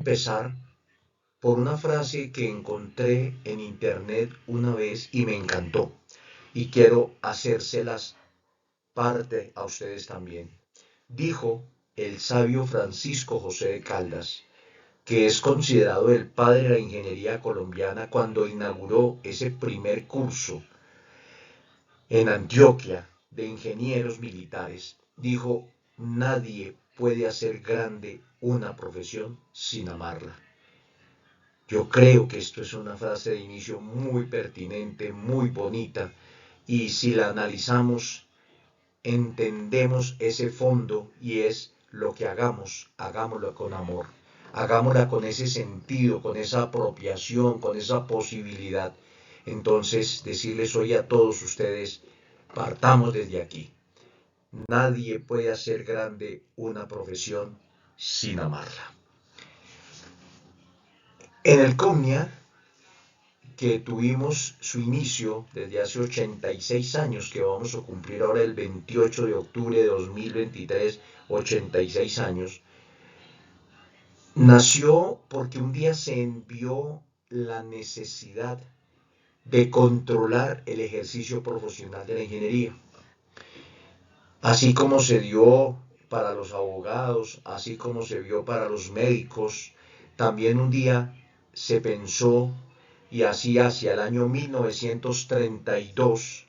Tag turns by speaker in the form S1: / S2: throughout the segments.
S1: empezar por una frase que encontré en internet una vez y me encantó y quiero hacérselas parte a ustedes también. Dijo el sabio Francisco José de Caldas, que es considerado el padre de la ingeniería colombiana cuando inauguró ese primer curso en Antioquia de ingenieros militares. Dijo, nadie puede hacer grande una profesión sin amarla. Yo creo que esto es una frase de inicio muy pertinente, muy bonita, y si la analizamos, entendemos ese fondo y es lo que hagamos, hagámoslo con amor, hagámosla con ese sentido, con esa apropiación, con esa posibilidad. Entonces, decirles hoy a todos ustedes, partamos desde aquí. Nadie puede hacer grande una profesión sin amarla. En el COMNIA, que tuvimos su inicio desde hace 86 años, que vamos a cumplir ahora el 28 de octubre de 2023, 86 años, nació porque un día se envió la necesidad de controlar el ejercicio profesional de la ingeniería. Así como se dio para los abogados, así como se vio para los médicos, también un día se pensó y así hacia el año 1932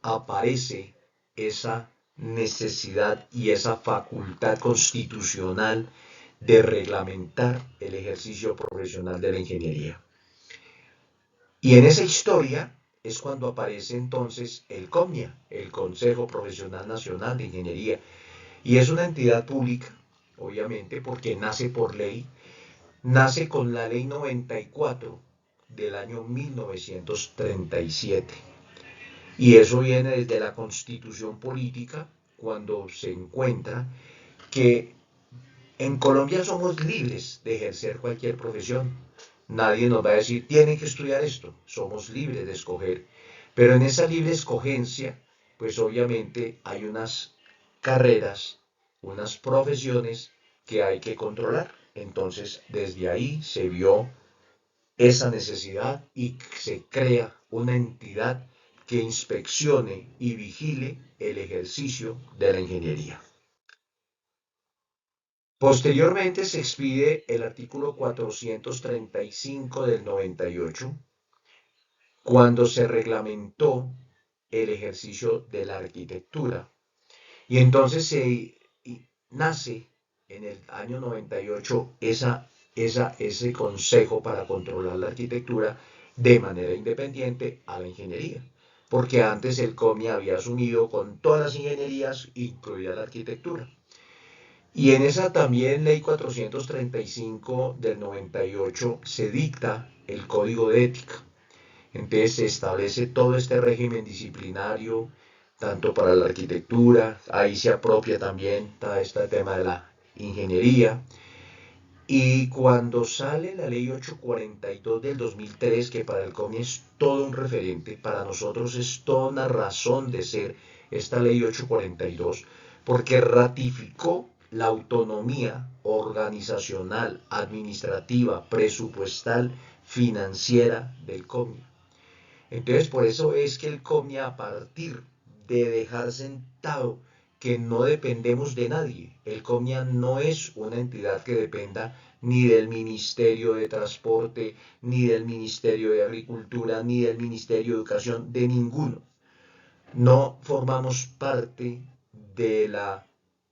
S1: aparece esa necesidad y esa facultad constitucional de reglamentar el ejercicio profesional de la ingeniería. Y en esa historia es cuando aparece entonces el COMNIA, el Consejo Profesional Nacional de Ingeniería, y es una entidad pública, obviamente, porque nace por ley, nace con la ley 94 del año 1937. Y eso viene desde la Constitución Política, cuando se encuentra que en Colombia somos libres de ejercer cualquier profesión. Nadie nos va a decir, tienen que estudiar esto. Somos libres de escoger. Pero en esa libre escogencia, pues obviamente hay unas carreras, unas profesiones que hay que controlar. Entonces, desde ahí se vio esa necesidad y se crea una entidad que inspeccione y vigile el ejercicio de la ingeniería. Posteriormente se expide el artículo 435 del 98, cuando se reglamentó el ejercicio de la arquitectura. Y entonces nace en el año 98 ese consejo para controlar la arquitectura de manera independiente a la ingeniería. Porque antes el COMIA había asumido con todas las ingenierías, incluida la arquitectura. Y en esa también ley 435 del 98 se dicta el Código de Ética. Entonces se establece todo este régimen disciplinario, tanto para la arquitectura, ahí se apropia también todo este tema de la ingeniería. Y cuando sale la ley 842 del 2003, que para el COMI es todo un referente, para nosotros es toda una razón de ser esta ley 842, porque ratificó la autonomía organizacional, administrativa, presupuestal, financiera del COMI. Entonces, por eso es que el COMIA, a partir de dejar sentado que no dependemos de nadie, el COMIA no es una entidad que dependa ni del Ministerio de Transporte, ni del Ministerio de Agricultura, ni del Ministerio de Educación, de ninguno. No formamos parte de la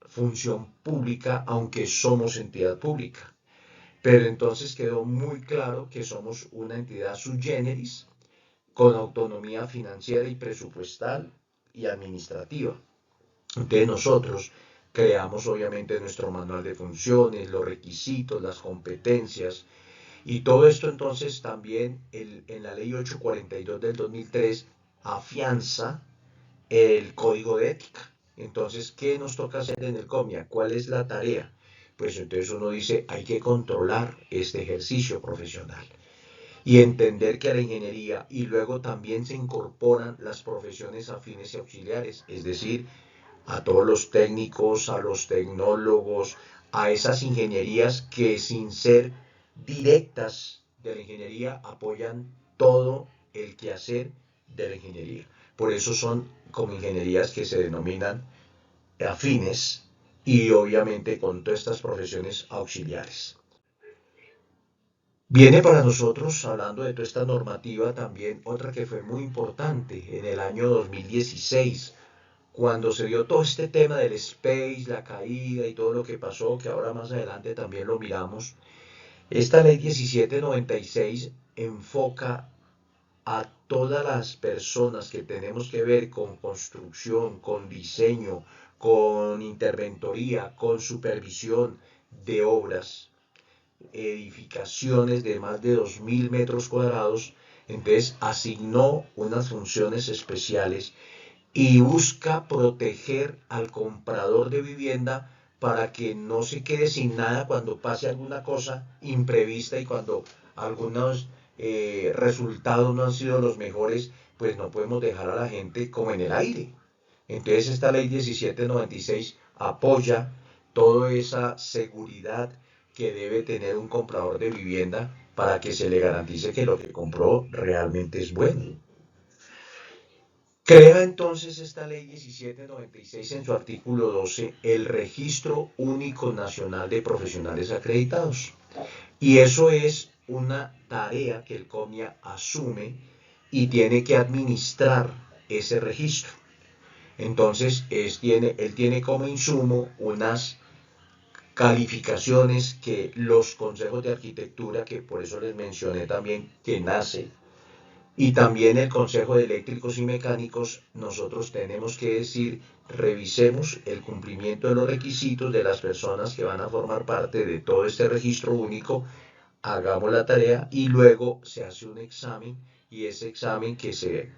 S1: función pública, aunque somos entidad pública. Pero entonces quedó muy claro que somos una entidad sui generis, con autonomía financiera y presupuestal y administrativa. Entonces nosotros creamos obviamente nuestro manual de funciones, los requisitos, las competencias y todo esto entonces también en la ley 842 del 2003 afianza el código de ética. Entonces, ¿qué nos toca hacer en el COMIA? ¿Cuál es la tarea? Pues entonces uno dice, hay que controlar este ejercicio profesional y entender que a la ingeniería y luego también se incorporan las profesiones afines y auxiliares, es decir, a todos los técnicos, a los tecnólogos, a esas ingenierías que sin ser directas de la ingeniería apoyan todo el quehacer de la ingeniería. Por eso son como ingenierías que se denominan afines y obviamente con todas estas profesiones auxiliares. Viene para nosotros, hablando de toda esta normativa, también otra que fue muy importante en el año 2016, cuando se dio todo este tema del space, la caída y todo lo que pasó, que ahora más adelante también lo miramos. Esta ley 1796 enfoca a todas las personas que tenemos que ver con construcción, con diseño, con interventoría, con supervisión de obras, edificaciones de más de 2000 metros cuadrados. Entonces asignó unas funciones especiales y busca proteger al comprador de vivienda para que no se quede sin nada cuando pase alguna cosa imprevista y cuando algunos resultados no han sido los mejores, pues no podemos dejar a la gente como en el aire. Entonces esta ley 1796 apoya toda esa seguridad que debe tener un comprador de vivienda para que se le garantice que lo que compró realmente es bueno. Crea entonces esta ley 1796 en su artículo 12 el Registro Único Nacional de Profesionales Acreditados. Y eso es una tarea que el COMIA asume y tiene que administrar ese registro. Entonces, él tiene como insumo unas calificaciones que los consejos de arquitectura, que por eso les mencioné también que nace, y también el Consejo de Eléctricos y Mecánicos, nosotros tenemos que decir, revisemos el cumplimiento de los requisitos de las personas que van a formar parte de todo este registro único, hagamos la tarea y luego se hace un examen y ese examen que se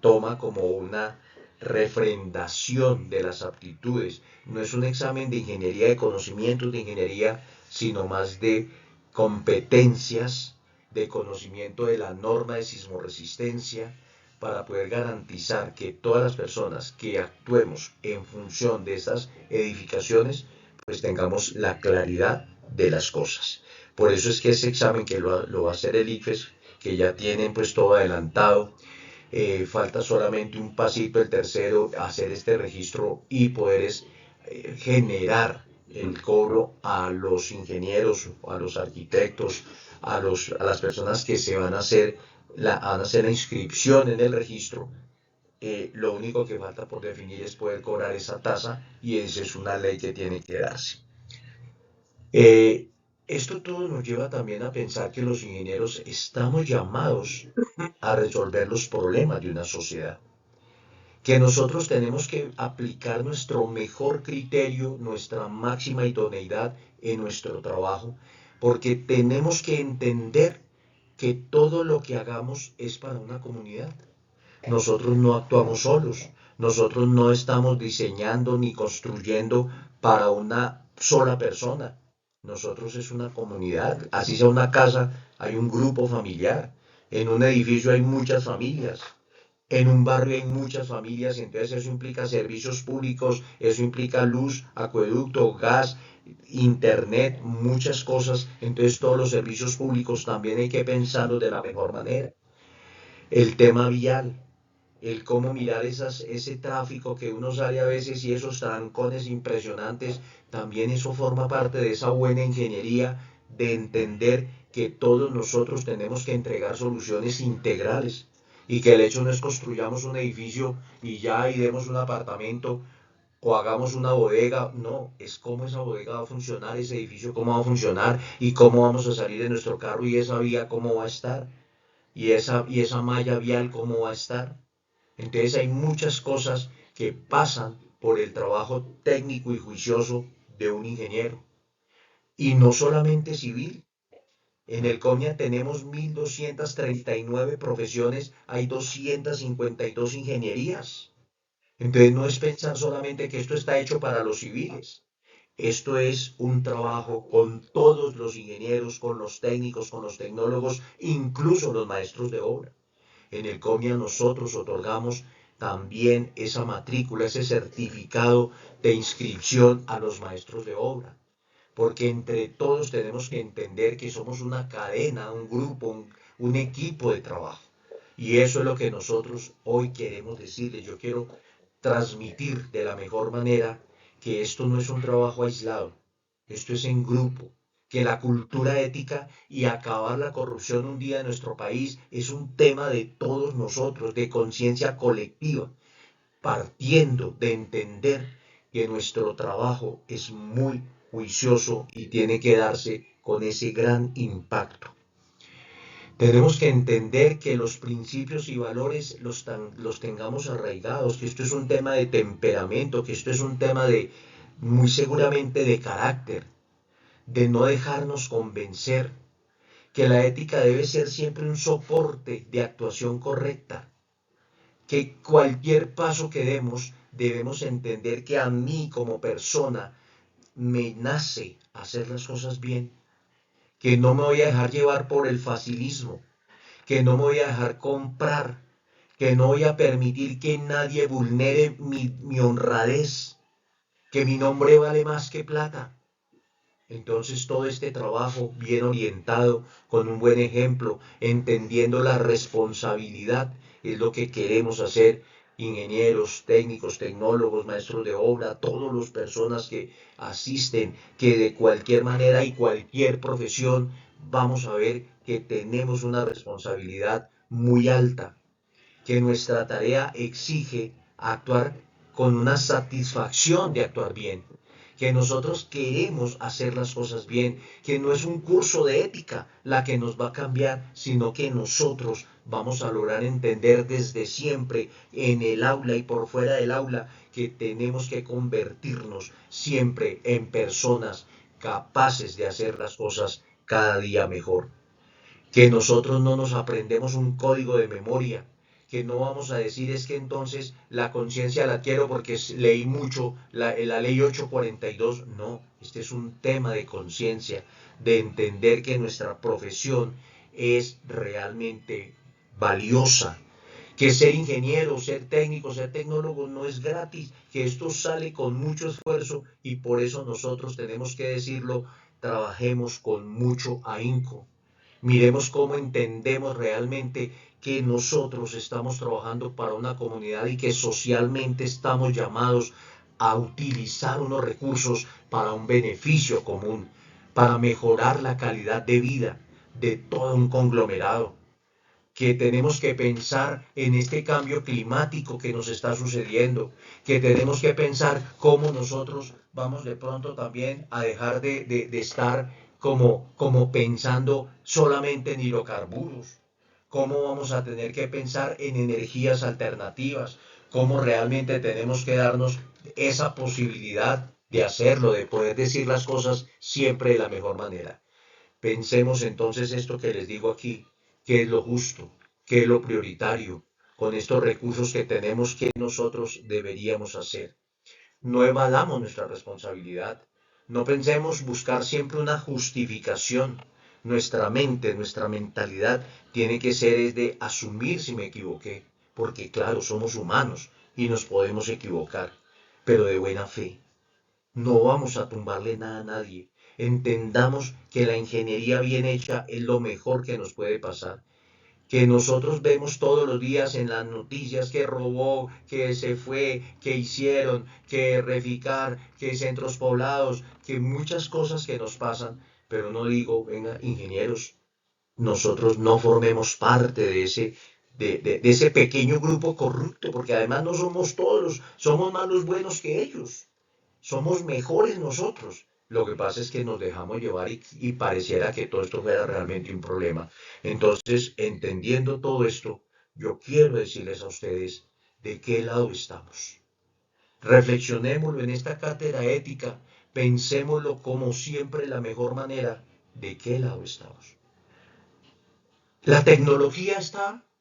S1: toma como una refrendación de las aptitudes. No es un examen de ingeniería, de conocimientos de ingeniería, sino más de competencias, de conocimiento de la norma de sismoresistencia, para poder garantizar que todas las personas que actuemos en función de estas edificaciones, pues tengamos la claridad de las cosas. Por eso es que ese examen que lo va a hacer el ICFES, que ya tienen pues todo adelantado, falta solamente un pasito, el tercero, hacer este registro y poder generar el cobro a los ingenieros, a los arquitectos, a las personas que se van a hacer la inscripción en el registro. Lo único que falta por definir es poder cobrar esa tasa y esa es una ley que tiene que darse. Eh, Esto todo nos lleva también a pensar que los ingenieros estamos llamados a resolver los problemas de una sociedad, que nosotros tenemos que aplicar nuestro mejor criterio, nuestra máxima idoneidad en nuestro trabajo, porque tenemos que entender que todo lo que hagamos es para una comunidad. Nosotros no actuamos solos, nosotros no estamos diseñando ni construyendo para una sola persona. Nosotros es una comunidad, así sea una casa, hay un grupo familiar, en un edificio hay muchas familias, en un barrio hay muchas familias, entonces eso implica servicios públicos, eso implica luz, acueducto, gas, internet, muchas cosas, entonces todos los servicios públicos también hay que pensarlos de la mejor manera. El tema vial, el cómo mirar ese tráfico que uno sale a veces y esos trancones impresionantes, también eso forma parte de esa buena ingeniería de entender que todos nosotros tenemos que entregar soluciones integrales y que el hecho no es construyamos un edificio y ya y demos un apartamento o hagamos una bodega, no, es cómo esa bodega va a funcionar, ese edificio cómo va a funcionar y cómo vamos a salir de nuestro carro y esa vía cómo va a estar y esa malla vial cómo va a estar. Entonces hay muchas cosas que pasan por el trabajo técnico y juicioso de un ingeniero. Y no solamente civil. En el COMIA tenemos 1239 profesiones, hay 252 ingenierías. Entonces no es pensar solamente que esto está hecho para los civiles. Esto es un trabajo con todos los ingenieros, con los técnicos, con los tecnólogos, incluso los maestros de obra. En el COMIA nosotros otorgamos también esa matrícula, ese certificado de inscripción a los maestros de obra, porque entre todos tenemos que entender que somos una cadena, un grupo, un equipo de trabajo. Y eso es lo que nosotros hoy queremos decirles. Yo quiero transmitir de la mejor manera que esto no es un trabajo aislado, esto es en grupo, que la cultura ética y acabar la corrupción un día en nuestro país es un tema de todos nosotros, de conciencia colectiva, partiendo de entender que nuestro trabajo es muy juicioso y tiene que darse con ese gran impacto. Tenemos que entender que los principios y valores los tengamos arraigados, que esto es un tema de temperamento, que esto es un tema de, muy seguramente, de carácter, de no dejarnos convencer, que la ética debe ser siempre un soporte de actuación correcta, que cualquier paso que demos debemos entender que a mí como persona me nace hacer las cosas bien, que no me voy a dejar llevar por el facilismo, que no me voy a dejar comprar, que no voy a permitir que nadie vulnere mi honradez, que mi nombre vale más que plata. Entonces todo este trabajo bien orientado, con un buen ejemplo, entendiendo la responsabilidad, es lo que queremos hacer, ingenieros, técnicos, tecnólogos, maestros de obra, todas las personas que asisten, que de cualquier manera y cualquier profesión, vamos a ver que tenemos una responsabilidad muy alta, que nuestra tarea exige actuar con una satisfacción de actuar bien, que nosotros queremos hacer las cosas bien, que no es un curso de ética la que nos va a cambiar, sino que nosotros vamos a lograr entender desde siempre en el aula y por fuera del aula que tenemos que convertirnos siempre en personas capaces de hacer las cosas cada día mejor, que nosotros no nos aprendemos un código de memoria, que no vamos a decir es que entonces la conciencia la quiero porque leí mucho la ley 842. No, este es un tema de conciencia, de entender que nuestra profesión es realmente valiosa, que ser ingeniero, ser técnico, ser tecnólogo no es gratis, que esto sale con mucho esfuerzo y por eso nosotros tenemos que decirlo, trabajemos con mucho ahínco. Miremos cómo entendemos realmente que nosotros estamos trabajando para una comunidad y que socialmente estamos llamados a utilizar unos recursos para un beneficio común, para mejorar la calidad de vida de todo un conglomerado, que tenemos que pensar en este cambio climático que nos está sucediendo, que tenemos que pensar cómo nosotros vamos de pronto también a dejar de estar como pensando solamente en hidrocarburos, cómo vamos a tener que pensar en energías alternativas, cómo realmente tenemos que darnos esa posibilidad de hacerlo, de poder decir las cosas siempre de la mejor manera. Pensemos entonces esto que les digo aquí, qué es lo justo, qué es lo prioritario, con estos recursos que tenemos, qué nosotros deberíamos hacer. No evadamos nuestra responsabilidad, no pensemos buscar siempre una justificación. Nuestra mente, nuestra mentalidad tiene que ser es de asumir si me equivoqué, porque claro, somos humanos y nos podemos equivocar, pero de buena fe. No vamos a tumbarle nada a nadie. Entendamos que la ingeniería bien hecha es lo mejor que nos puede pasar. Que nosotros vemos todos los días en las noticias que robó, que se fue, que hicieron, que reficar, que centros poblados, que muchas cosas que nos pasan, pero no digo, venga, ingenieros, nosotros no formemos parte de ese pequeño grupo corrupto, porque además no somos todos, somos más los buenos que ellos. Somos mejores nosotros. Lo que pasa es que nos dejamos llevar y pareciera que todo esto fuera realmente un problema. Entonces, entendiendo todo esto, yo quiero decirles a ustedes de qué lado estamos. Reflexionémoslo en esta cátedra ética, pensémoslo como siempre la mejor manera, de qué lado estamos. La tecnología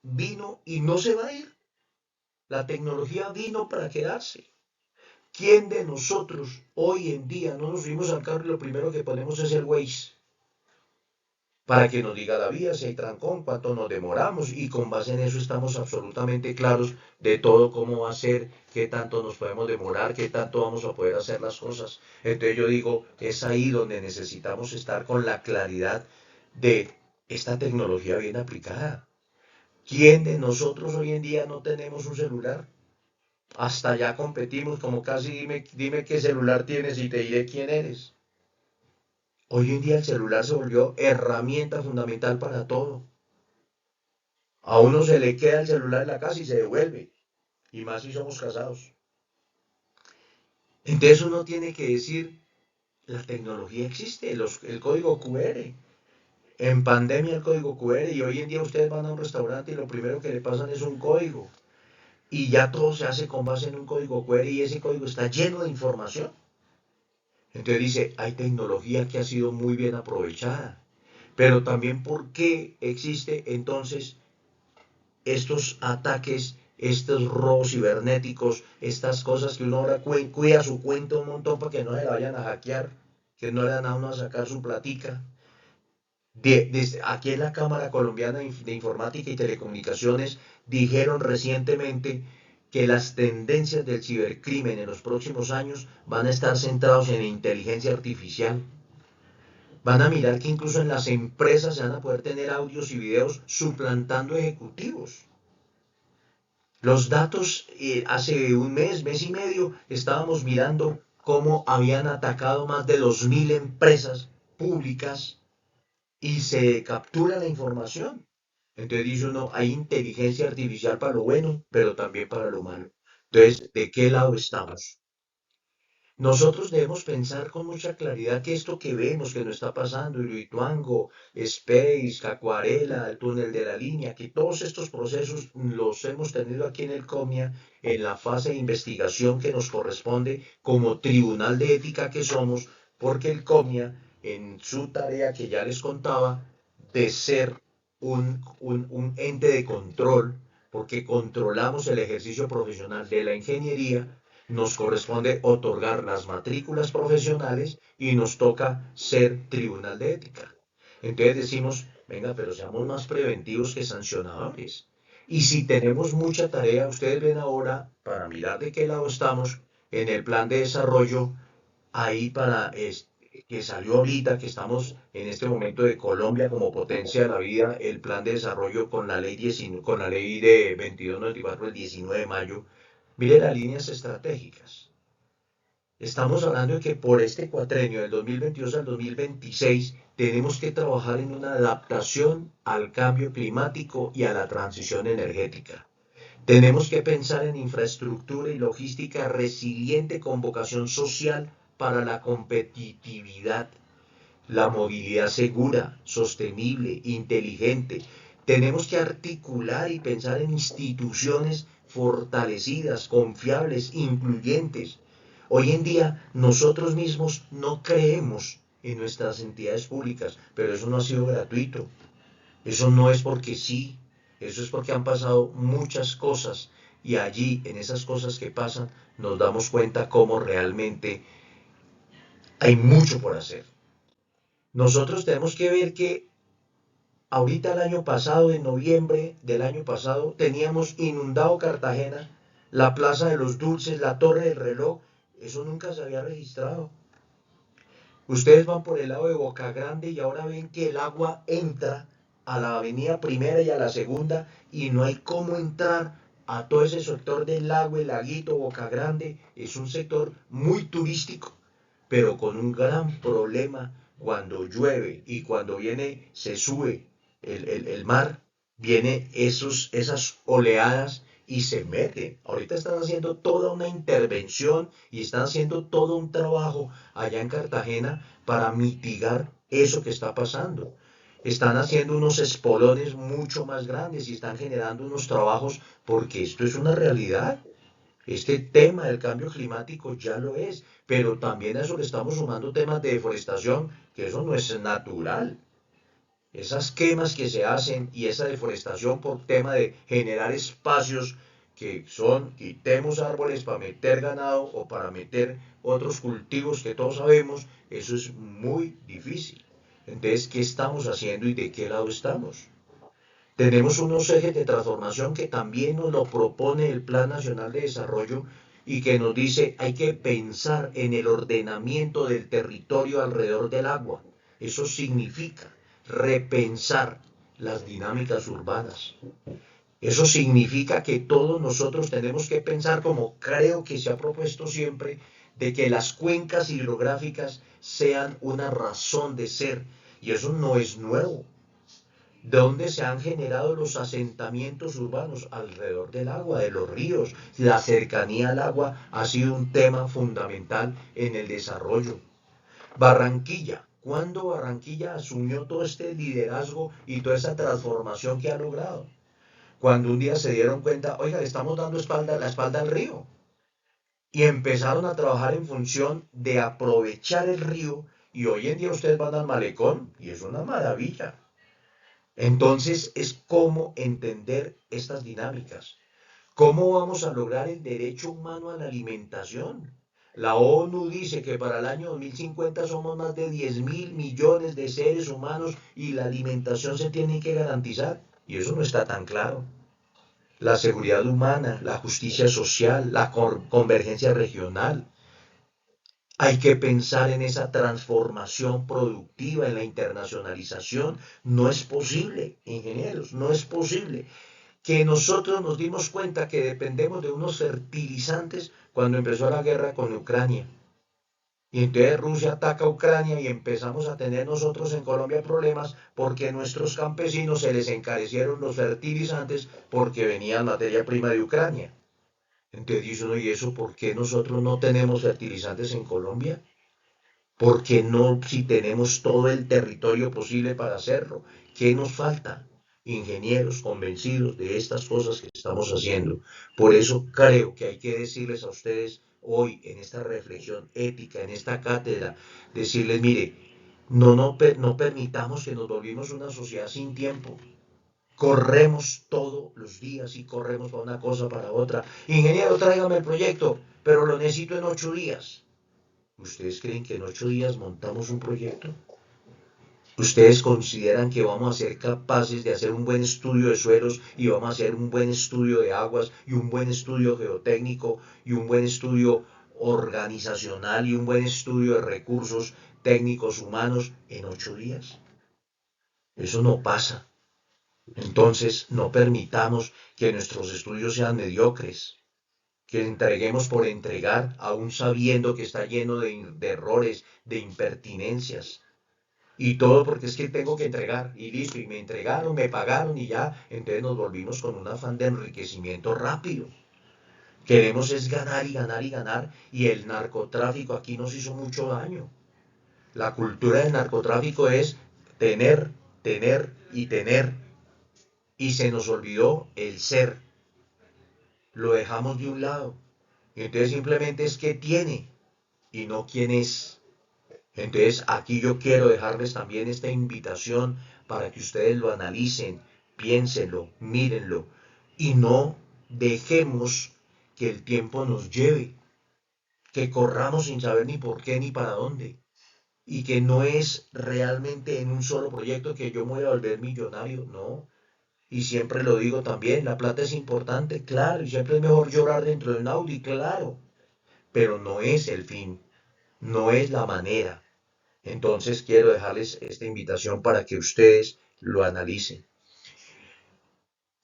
S1: vino y no se va a ir. La tecnología vino para quedarse. ¿Quién de nosotros hoy en día no nos subimos al carro y lo primero que ponemos es el Waze? para que nos diga la vía, si hay trancón, cuánto nos demoramos y con base en eso estamos absolutamente claros de todo cómo va a ser, qué tanto nos podemos demorar, qué tanto vamos a poder hacer las cosas. Entonces yo digo, es ahí donde necesitamos estar con la claridad de esta tecnología bien aplicada. ¿Quién de nosotros hoy en día no tenemos un celular? Hasta ya competimos como casi dime qué celular tienes y te diré quién eres. Hoy en día el celular se volvió herramienta fundamental para todo. A uno se le queda el celular en la casa y se devuelve. Y más si somos casados. Entonces uno tiene que decir, la tecnología existe, el código QR. En pandemia el código QR y hoy en día ustedes van a un restaurante y lo primero que le pasan es un código. Y ya todo se hace con base en un código QR y ese código está lleno de información. Entonces dice, hay tecnología que ha sido muy bien aprovechada. Pero también por qué existe entonces estos ataques, estos robos cibernéticos, estas cosas que uno ahora cuida su cuenta un montón para que no se la vayan a hackear, que no le dan a uno a sacar su platica. Desde aquí en la Cámara Colombiana de Informática y Telecomunicaciones dijeron recientemente que las tendencias del cibercrimen en los próximos años van a estar centrados en inteligencia artificial. Van a mirar que incluso en las empresas se van a poder tener audios y videos suplantando ejecutivos. Los datos, hace un mes y medio, estábamos mirando cómo habían atacado más de 2000 empresas públicas y se captura la información. Entonces dice uno, hay inteligencia artificial para lo bueno, pero también para lo malo. Entonces, ¿de qué lado estamos? Nosotros debemos pensar con mucha claridad que esto que vemos que nos está pasando, Hidroituango, Space, Acuarela, el túnel de la línea, que todos estos procesos los hemos tenido aquí en el COMIA en la fase de investigación que nos corresponde como tribunal de ética que somos, porque el COMIA, en su tarea que ya les contaba, de ser un ente de control, porque controlamos el ejercicio profesional de la ingeniería, nos corresponde otorgar las matrículas profesionales y nos toca ser tribunal de ética. Entonces decimos, venga, pero seamos más preventivos que sancionadores. Y si tenemos mucha tarea, ustedes ven ahora, para mirar de qué lado estamos, en el plan de desarrollo, ahí que salió ahorita, que estamos en este momento de Colombia como potencia de la vida, el plan de desarrollo con la ley, 19, con la ley de 2294 del 19 de mayo, mire las líneas estratégicas. Estamos hablando de que por este cuatrenio del 2022 al 2026 tenemos que trabajar en una adaptación al cambio climático y a la transición energética. Tenemos que pensar en infraestructura y logística resiliente con vocación social para la competitividad, la movilidad segura, sostenible, inteligente. Tenemos que articular y pensar en instituciones fortalecidas, confiables, incluyentes. Hoy en día nosotros mismos no creemos en nuestras entidades públicas, pero eso no ha sido gratuito. Eso no es porque sí, eso es porque han pasado muchas cosas y allí, en esas cosas que pasan, nos damos cuenta cómo realmente hay mucho por hacer. Nosotros tenemos que ver que ahorita el año pasado, en noviembre del año pasado, teníamos inundado Cartagena, la Plaza de los Dulces, la Torre del Reloj, eso nunca se había registrado. Ustedes van por el lado de Boca Grande y ahora ven que el agua entra a la avenida Primera y a la Segunda y no hay cómo entrar a todo ese sector del lago, el laguito, Boca Grande. Es un sector muy turístico, pero con un gran problema cuando llueve y cuando viene, se sube el mar, viene esas oleadas y se meten. Ahorita están haciendo toda una intervención y están haciendo todo un trabajo allá en Cartagena para mitigar eso que está pasando. Están haciendo unos espolones mucho más grandes y están generando unos trabajos porque esto es una realidad. Este tema del cambio climático ya lo es, pero también a eso le estamos sumando temas de deforestación, que eso no es natural. Esas quemas que se hacen y esa deforestación por tema de generar espacios que son, quitemos árboles para meter ganado o para meter otros cultivos que todos sabemos, eso es muy difícil. Entonces, ¿qué estamos haciendo y de qué lado estamos? Tenemos unos ejes de transformación que también nos lo propone el Plan Nacional de Desarrollo y que nos dice hay que pensar en el ordenamiento del territorio alrededor del agua. Eso significa repensar las dinámicas urbanas. Eso significa que todos nosotros tenemos que pensar, como creo que se ha propuesto siempre, de que las cuencas hidrográficas sean una razón de ser. Y eso no es nuevo. ¿De dónde se han generado los asentamientos urbanos? Alrededor del agua, de los ríos. La cercanía al agua ha sido un tema fundamental en el desarrollo. Barranquilla. ¿Cuándo Barranquilla asumió todo este liderazgo y toda esa transformación que ha logrado? Cuando un día se dieron cuenta, oiga, le estamos dando la espalda al río. Y empezaron a trabajar en función de aprovechar el río. Y hoy en día ustedes van al malecón y es una maravilla. Entonces es cómo entender estas dinámicas. ¿Cómo vamos a lograr el derecho humano a la alimentación? La ONU dice que para el año 2050 somos más de 10.000 millones de seres humanos y la alimentación se tiene que garantizar. Y eso no está tan claro. La seguridad humana, la justicia social, la convergencia regional. Hay que pensar en esa transformación productiva, en la internacionalización. No es posible, ingenieros, no es posible que nosotros nos dimos cuenta que dependemos de unos fertilizantes cuando empezó la guerra con Ucrania. Y entonces Rusia ataca a Ucrania y empezamos a tener nosotros en Colombia problemas porque a nuestros campesinos se les encarecieron los fertilizantes porque venían materia prima de Ucrania. Entonces dice uno, ¿y eso por qué nosotros no tenemos fertilizantes en Colombia? ¿Por qué no si tenemos todo el territorio posible para hacerlo? ¿Qué nos falta? Ingenieros convencidos de estas cosas que estamos haciendo. Por eso creo que hay que decirles a ustedes hoy en esta reflexión ética, en esta cátedra, decirles, mire, no permitamos que nos volvimos una sociedad sin tiempo. Corremos todos los días y corremos para una cosa, para otra. Ingeniero, tráigame el proyecto, pero lo necesito en 8 días. ¿Ustedes creen que en 8 días montamos un proyecto? ¿Ustedes consideran que vamos a ser capaces de hacer un buen estudio de suelos y vamos a hacer un buen estudio de aguas y un buen estudio geotécnico y un buen estudio organizacional y un buen estudio de recursos técnicos humanos en 8 días? Eso no pasa. Entonces, no permitamos que nuestros estudios sean mediocres, que entreguemos por entregar, aún sabiendo que está lleno de errores, de impertinencias. Y todo porque es que tengo que entregar, y listo, y me entregaron, me pagaron y ya, entonces nos volvimos con un afán de enriquecimiento rápido. Queremos es ganar y ganar y ganar, y el narcotráfico aquí nos hizo mucho daño. La cultura del narcotráfico es tener, tener y tener, y se nos olvidó el ser. Lo dejamos de un lado. Y entonces simplemente es que tiene y no quién es. Entonces aquí yo quiero dejarles también esta invitación para que ustedes lo analicen, piénsenlo, mírenlo y no dejemos que el tiempo nos lleve, que corramos sin saber ni por qué ni para dónde y que no es realmente en un solo proyecto que yo me voy a volver millonario, no. Y siempre lo digo también, la plata es importante, claro, y siempre es mejor llorar dentro de un Audi, claro, pero no es el fin, no es la manera. Entonces quiero dejarles esta invitación para que ustedes lo analicen.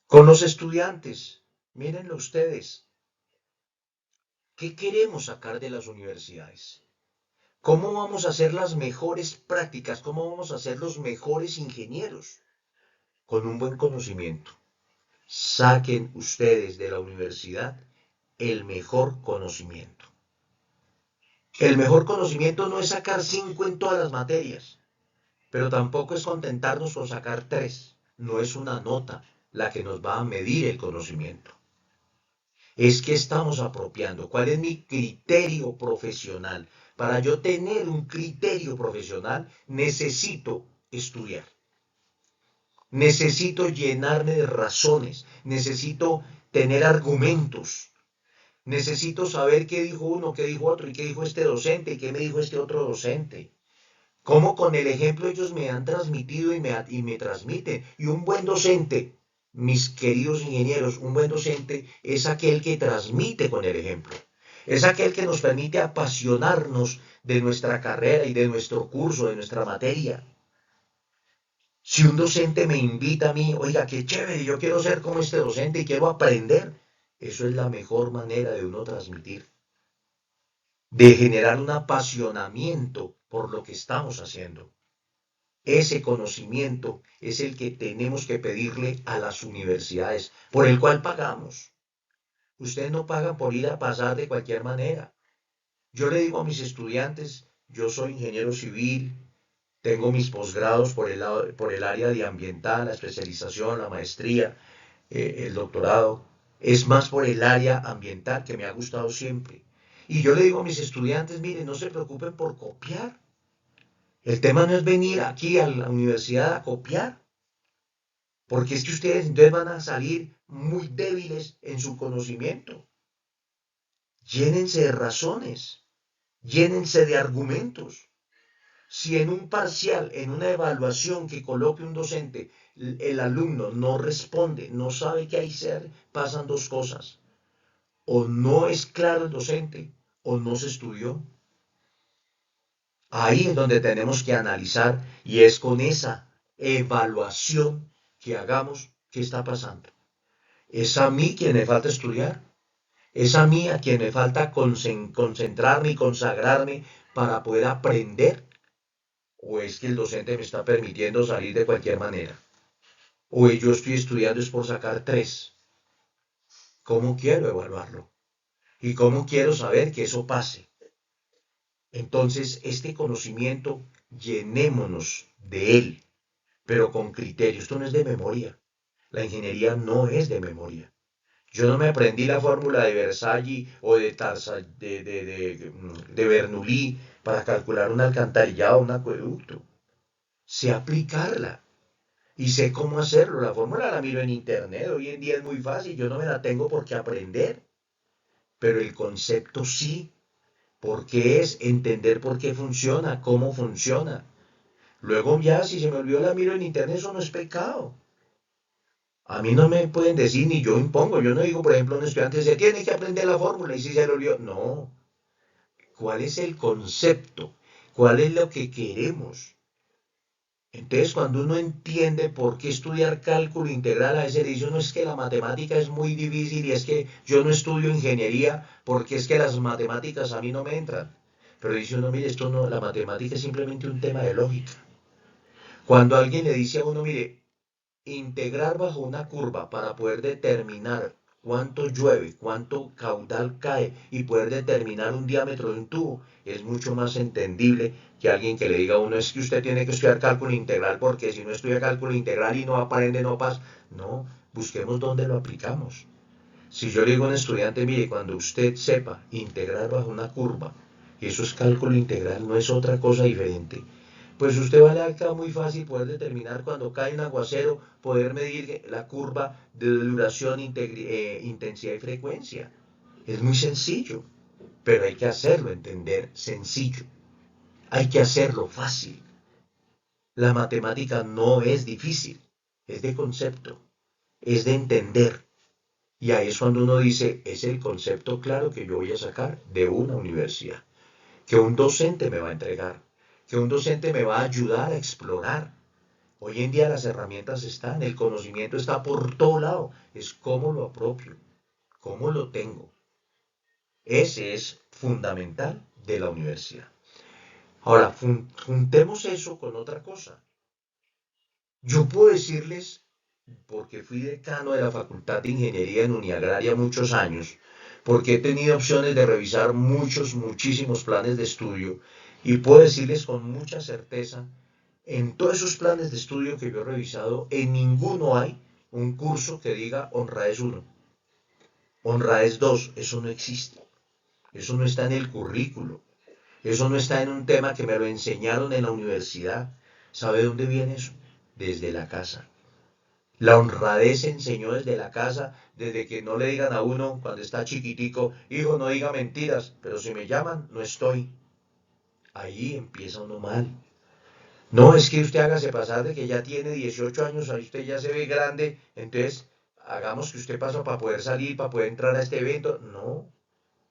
S1: Con los estudiantes, mírenlo ustedes, ¿qué queremos sacar de las universidades? ¿Cómo vamos a hacer las mejores prácticas? ¿Cómo vamos a ser los mejores ingenieros? Con un buen conocimiento. Saquen ustedes de la universidad el mejor conocimiento. El mejor conocimiento no es sacar 5 en todas las materias, pero tampoco es contentarnos con sacar 3. No es una nota la que nos va a medir el conocimiento. Es que estamos apropiando. ¿Cuál es mi criterio profesional? Para yo tener un criterio profesional, necesito estudiar. Necesito llenarme de razones. Necesito tener argumentos. Necesito saber qué dijo uno, qué dijo otro, y qué dijo este docente, y qué me dijo este otro docente. Cómo con el ejemplo ellos me han transmitido y me transmiten. Y un buen docente, mis queridos ingenieros, un buen docente es aquel que transmite con el ejemplo. Es aquel que nos permite apasionarnos de nuestra carrera y de nuestro curso, de nuestra materia. Si un docente me invita a mí, oiga, qué chévere, yo quiero ser como este docente y quiero aprender, eso es la mejor manera de uno transmitir, de generar un apasionamiento por lo que estamos haciendo. Ese conocimiento es el que tenemos que pedirle a las universidades, por el cual pagamos. Ustedes no pagan por ir a pasar de cualquier manera. Yo le digo a mis estudiantes, yo soy ingeniero civil, tengo mis posgrados por el área de ambiental, la especialización, la maestría, el doctorado. Es más por el área ambiental que me ha gustado siempre. Y yo le digo a mis estudiantes, miren, no se preocupen por copiar. El tema no es venir aquí a la universidad a copiar, porque es que ustedes entonces van a salir muy débiles en su conocimiento. Llénense de razones, llénense de argumentos. Si en un parcial, en una evaluación que coloque un docente, el alumno no responde, no sabe qué hacer, pasan dos cosas. O no es claro el docente, o no se estudió. Ahí es donde tenemos que analizar y es con esa evaluación que hagamos qué está pasando. ¿Es a mí quien me falta estudiar? ¿Es a mí a quien me falta concentrarme y consagrarme para poder aprender? ¿O es que el docente me está permitiendo salir de cualquier manera? ¿O yo estoy estudiando es por sacar tres? ¿Cómo quiero evaluarlo? ¿Y cómo quiero saber que eso pase? Entonces, este conocimiento, llenémonos de él, pero con criterio. Esto no es de memoria. La ingeniería no es de memoria. Yo no me aprendí la fórmula de Versalles o de Bernoulli para calcular un alcantarillado o un acueducto. Sé aplicarla y sé cómo hacerlo. La fórmula la miro en internet. Hoy en día es muy fácil. Yo no me la tengo por qué aprender. Pero el concepto sí, porque es entender por qué funciona, cómo funciona. Luego ya, si se me olvidó la miro en internet, eso no es pecado. A mí no me pueden decir ni yo impongo. Yo no digo, por ejemplo, a un estudiante se tiene que aprender la fórmula y si se le olvidó. No. ¿Cuál es el concepto? ¿Cuál es lo que queremos? Entonces, cuando uno entiende por qué estudiar cálculo integral, a veces le dice, no es que la matemática es muy difícil y es que yo no estudio ingeniería porque es que las matemáticas a mí no me entran. Pero dice uno, mire, esto no, la matemática es simplemente un tema de lógica. Cuando alguien le dice a uno, mire, integrar bajo una curva para poder determinar cuánto llueve, cuánto caudal cae y poder determinar un diámetro de un tubo es mucho más entendible que alguien que le diga a uno es que usted tiene que estudiar cálculo integral porque si no estudia cálculo integral y no aprende no pasa. No, busquemos dónde lo aplicamos. Si yo le digo a un estudiante, mire, cuando usted sepa integrar bajo una curva, y eso es cálculo integral, no es otra cosa diferente, pues usted va a le queda muy fácil poder determinar cuando cae un aguacero, poder medir la curva de duración, intensidad y frecuencia. Es muy sencillo, pero hay que hacerlo entender sencillo. Hay que hacerlo fácil. La matemática no es difícil, es de concepto, es de entender. Y ahí es cuando uno dice, es el concepto claro que yo voy a sacar de una universidad, que un docente me va a entregar, que un docente me va a ayudar a explorar. Hoy en día las herramientas están, el conocimiento está por todo lado, es cómo lo apropio, cómo lo tengo. Ese es fundamental de la universidad. Ahora, juntemos eso con otra cosa. Yo puedo decirles, porque fui decano de la Facultad de Ingeniería en Uniagraria muchos años, porque he tenido opciones de revisar muchísimos planes de estudio, y puedo decirles con mucha certeza, en todos esos planes de estudio que yo he revisado, en ninguno hay un curso que diga Honradez 1, Honradez 2, eso no existe, eso no está en el currículo, eso no está en un tema que me lo enseñaron en la universidad. ¿Sabe dónde viene eso? Desde la casa. La honradez se enseñó desde la casa, desde que no le digan a uno cuando está chiquitico, hijo, no diga mentiras, pero si me llaman, no estoy. Ahí empieza uno mal. No, es que usted hágase pasar de que ya tiene 18 años, ahí usted ya se ve grande, entonces hagamos que usted pasa para poder salir, para poder entrar a este evento. No,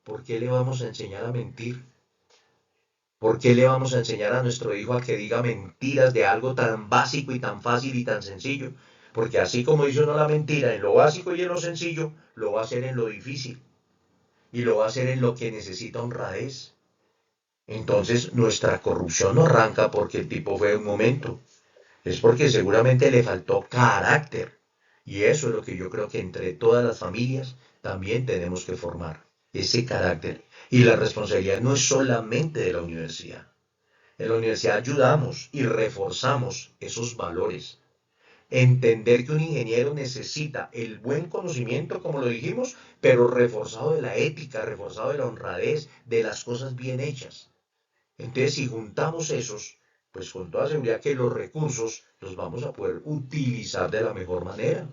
S1: ¿por qué le vamos a enseñar a mentir? ¿Por qué le vamos a enseñar a nuestro hijo a que diga mentiras de algo tan básico y tan fácil y tan sencillo? Porque así como dice uno la mentira en lo básico y en lo sencillo, lo va a hacer en lo difícil y lo va a hacer en lo que necesita honradez. Entonces nuestra corrupción no arranca porque el tipo fue un momento, es porque seguramente le faltó carácter. Y eso es lo que yo creo que entre todas las familias también tenemos que formar, ese carácter. Y la responsabilidad no es solamente de la universidad. En la universidad ayudamos y reforzamos esos valores. Entender que un ingeniero necesita el buen conocimiento, como lo dijimos, pero reforzado de la ética, reforzado de la honradez, de las cosas bien hechas. Entonces, si juntamos esos, pues con toda seguridad que los recursos los vamos a poder utilizar de la mejor manera.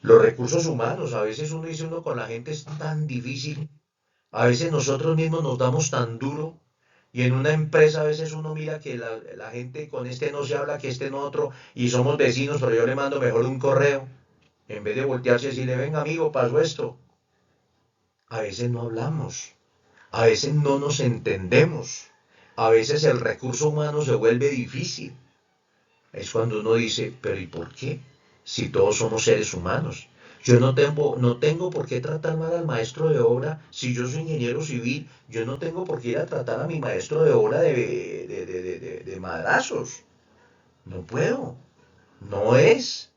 S1: Los recursos humanos, a veces uno dice uno con la gente es tan difícil, a veces nosotros mismos nos damos tan duro y en una empresa a veces uno mira que la gente con este no se habla, que este no otro, y somos vecinos, pero yo le mando mejor un correo, en vez de voltearse y decirle, venga amigo, pasó esto. A veces no hablamos, a veces no nos entendemos, a veces el recurso humano se vuelve difícil. Es cuando uno dice, pero ¿y por qué? Si todos somos seres humanos. Yo no tengo por qué tratar mal al maestro de obra. Si yo soy ingeniero civil, yo no tengo por qué ir a tratar a mi maestro de obra de madrazos. No puedo. No es.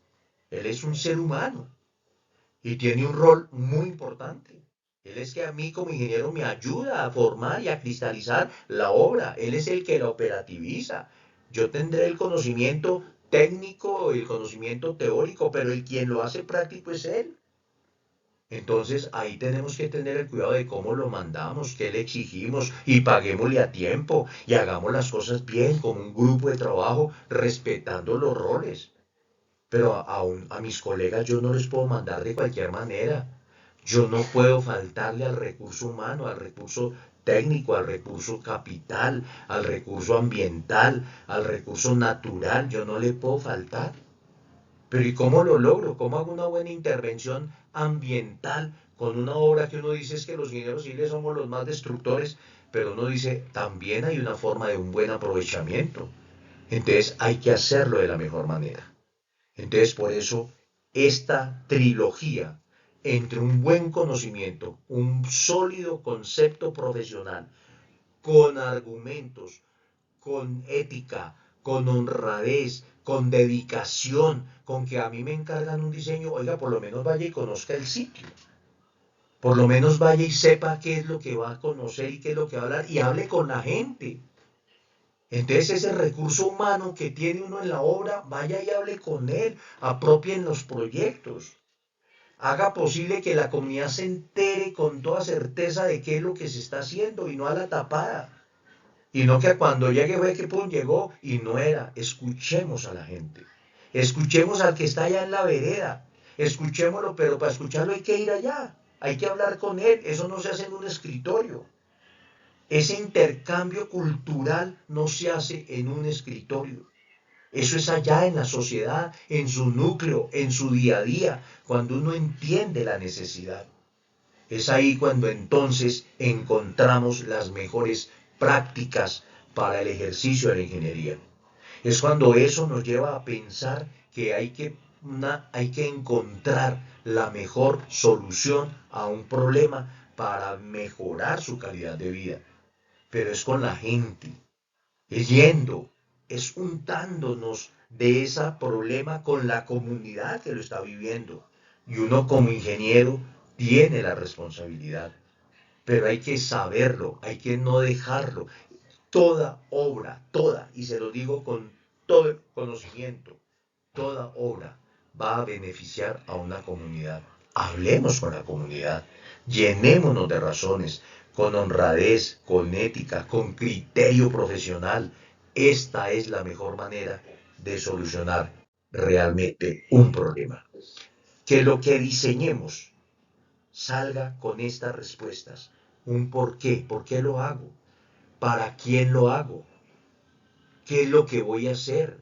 S1: Él es un ser humano y tiene un rol muy importante. Él es que a mí como ingeniero me ayuda a formar y a cristalizar la obra. Él es el que la operativiza. Yo tendré el conocimiento técnico, el conocimiento teórico, pero el quien lo hace práctico es él. Entonces ahí tenemos que tener el cuidado de cómo lo mandamos, qué le exigimos y paguémosle a tiempo y hagamos las cosas bien como un grupo de trabajo respetando los roles. Pero a mis colegas yo no les puedo mandar de cualquier manera. Yo no puedo faltarle al recurso humano, al recurso técnico, al recurso capital, al recurso ambiental, al recurso natural. Yo no le puedo faltar. Pero ¿y cómo lo logro? ¿Cómo hago una buena intervención ambiental con una obra que uno dice es que los ingenieros civiles somos los más destructores, pero uno dice también hay una forma de un buen aprovechamiento? Entonces hay que hacerlo de la mejor manera. Entonces, por eso, esta trilogía entre un buen conocimiento, un sólido concepto profesional, con argumentos, con ética, con honradez, con dedicación, con que a mí me encargan un diseño, oiga, por lo menos vaya y conozca el sitio. Por lo menos vaya y sepa qué es lo que va a conocer y qué es lo que va a hablar y hable con la gente. Entonces ese recurso humano que tiene uno en la obra, vaya y hable con él, apropien los proyectos, haga posible que la comunidad se entere con toda certeza de qué es lo que se está haciendo y no a la tapada. Y no que cuando llegue fue que pum, llegó y no era. Escuchemos a la gente. Escuchemos al que está allá en la vereda. Escuchémoslo, pero para escucharlo hay que ir allá. Hay que hablar con él. Eso no se hace en un escritorio. Ese intercambio cultural no se hace en un escritorio. Eso es allá en la sociedad, en su núcleo, en su día a día, cuando uno entiende la necesidad. Es ahí cuando entonces encontramos las mejores prácticas para el ejercicio de la ingeniería. Es cuando eso nos lleva a pensar que hay que encontrar la mejor solución a un problema para mejorar su calidad de vida. Pero es con la gente, es yendo, es untándonos de ese problema con la comunidad que lo está viviendo. Y uno como ingeniero tiene la responsabilidad, pero hay que saberlo, hay que no dejarlo. Toda obra, toda, y se lo digo con todo el conocimiento, toda obra va a beneficiar a una comunidad. Hablemos con la comunidad, llenémonos de razones, con honradez, con ética, con criterio profesional. Esta es la mejor manera de solucionar realmente un problema. Que lo que diseñemos salga con estas respuestas. Un por qué lo hago, para quién lo hago, ¿Qué es lo que voy a hacer?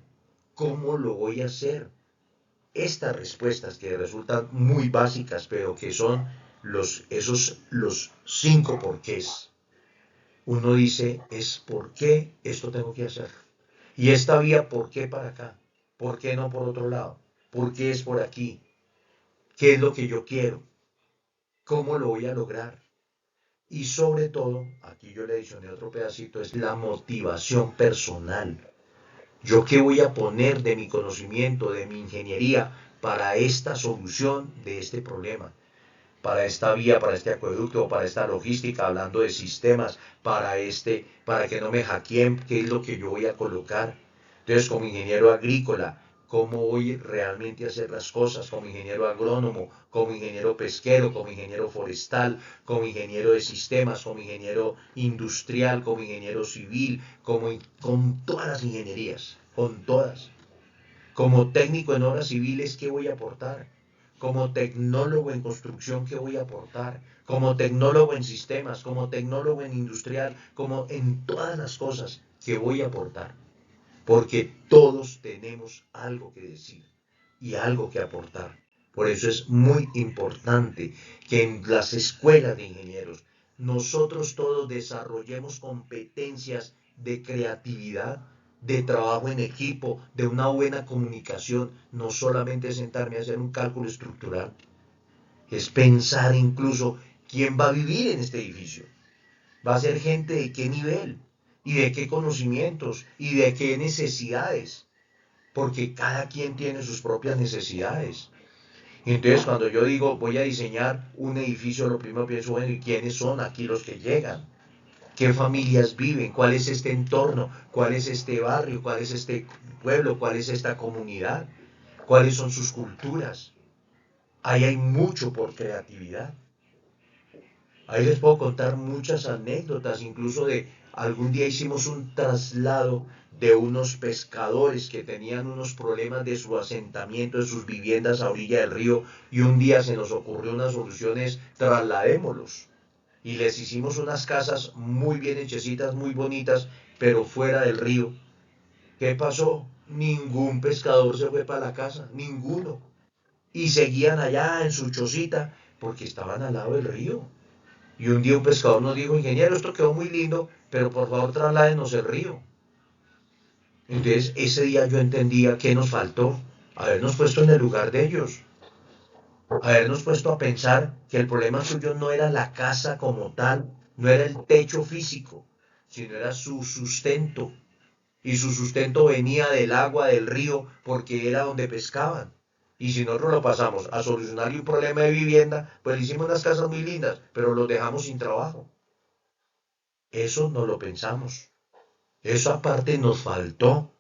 S1: ¿Cómo lo voy a hacer? Estas respuestas que resultan muy básicas, pero que son los 5 porqués. Uno dice, es por qué esto tengo que hacer. Y esta vía, ¿por qué para acá? ¿Por qué no por otro lado? ¿Por qué es por aquí? ¿Qué es lo que yo quiero? ¿Cómo lo voy a lograr? Y sobre todo, aquí yo le adicioné otro pedacito, es la motivación personal. ¿Yo qué voy a poner de mi conocimiento, de mi ingeniería para esta solución de este problema? Para esta vía, para este acueducto, para esta logística, hablando de sistemas, para que no me hackeen, qué es lo que yo voy a colocar. Entonces, como ingeniero agrícola, cómo voy realmente a hacer las cosas, como ingeniero agrónomo, como ingeniero pesquero, como ingeniero forestal, como ingeniero de sistemas, como ingeniero industrial, como ingeniero civil, con todas las ingenierías, con todas. Como técnico en obras civiles, ¿qué voy a aportar? Como tecnólogo en construcción, ¿qué voy a aportar? Como tecnólogo en sistemas, como tecnólogo en industrial, como en todas las cosas, ¿qué voy a aportar? Porque todos tenemos algo que decir y algo que aportar. Por eso es muy importante que en las escuelas de ingenieros nosotros todos desarrollemos competencias de creatividad, de trabajo en equipo, de una buena comunicación, no solamente sentarme a hacer un cálculo estructural, es pensar incluso quién va a vivir en este edificio. Va a ser gente de qué nivel y de qué conocimientos y de qué necesidades, porque cada quien tiene sus propias necesidades. Y entonces cuando yo digo voy a diseñar un edificio, lo primero que pienso, bueno, ¿y quiénes son aquí los que llegan? ¿Qué familias viven? ¿Cuál es este entorno? ¿Cuál es este barrio? ¿Cuál es este pueblo? ¿Cuál es esta comunidad? ¿Cuáles son sus culturas? Ahí hay mucho por creatividad. Ahí les puedo contar muchas anécdotas, incluso de algún día hicimos un traslado de unos pescadores que tenían unos problemas de su asentamiento, de sus viviendas a orilla del río, y un día se nos ocurrió una solución, es trasladémoslos. Y les hicimos unas casas muy bien hechecitas, muy bonitas, pero fuera del río. ¿Qué pasó? Ningún pescador se fue para la casa, ninguno. Y seguían allá en su chocita porque estaban al lado del río. Y un día un pescador nos dijo, ingeniero, esto quedó muy lindo, pero por favor trasládenos el río. Entonces ese día yo entendía que nos faltó, habernos puesto en el lugar de ellos, habernos puesto a pensar que el problema suyo no era la casa como tal, no era el techo físico, sino era su sustento. Y su sustento venía del agua del río porque era donde pescaban. Y si nosotros lo pasamos a solucionarle un problema de vivienda, pues le hicimos unas casas muy lindas, pero los dejamos sin trabajo. Eso no lo pensamos. Eso aparte nos faltó.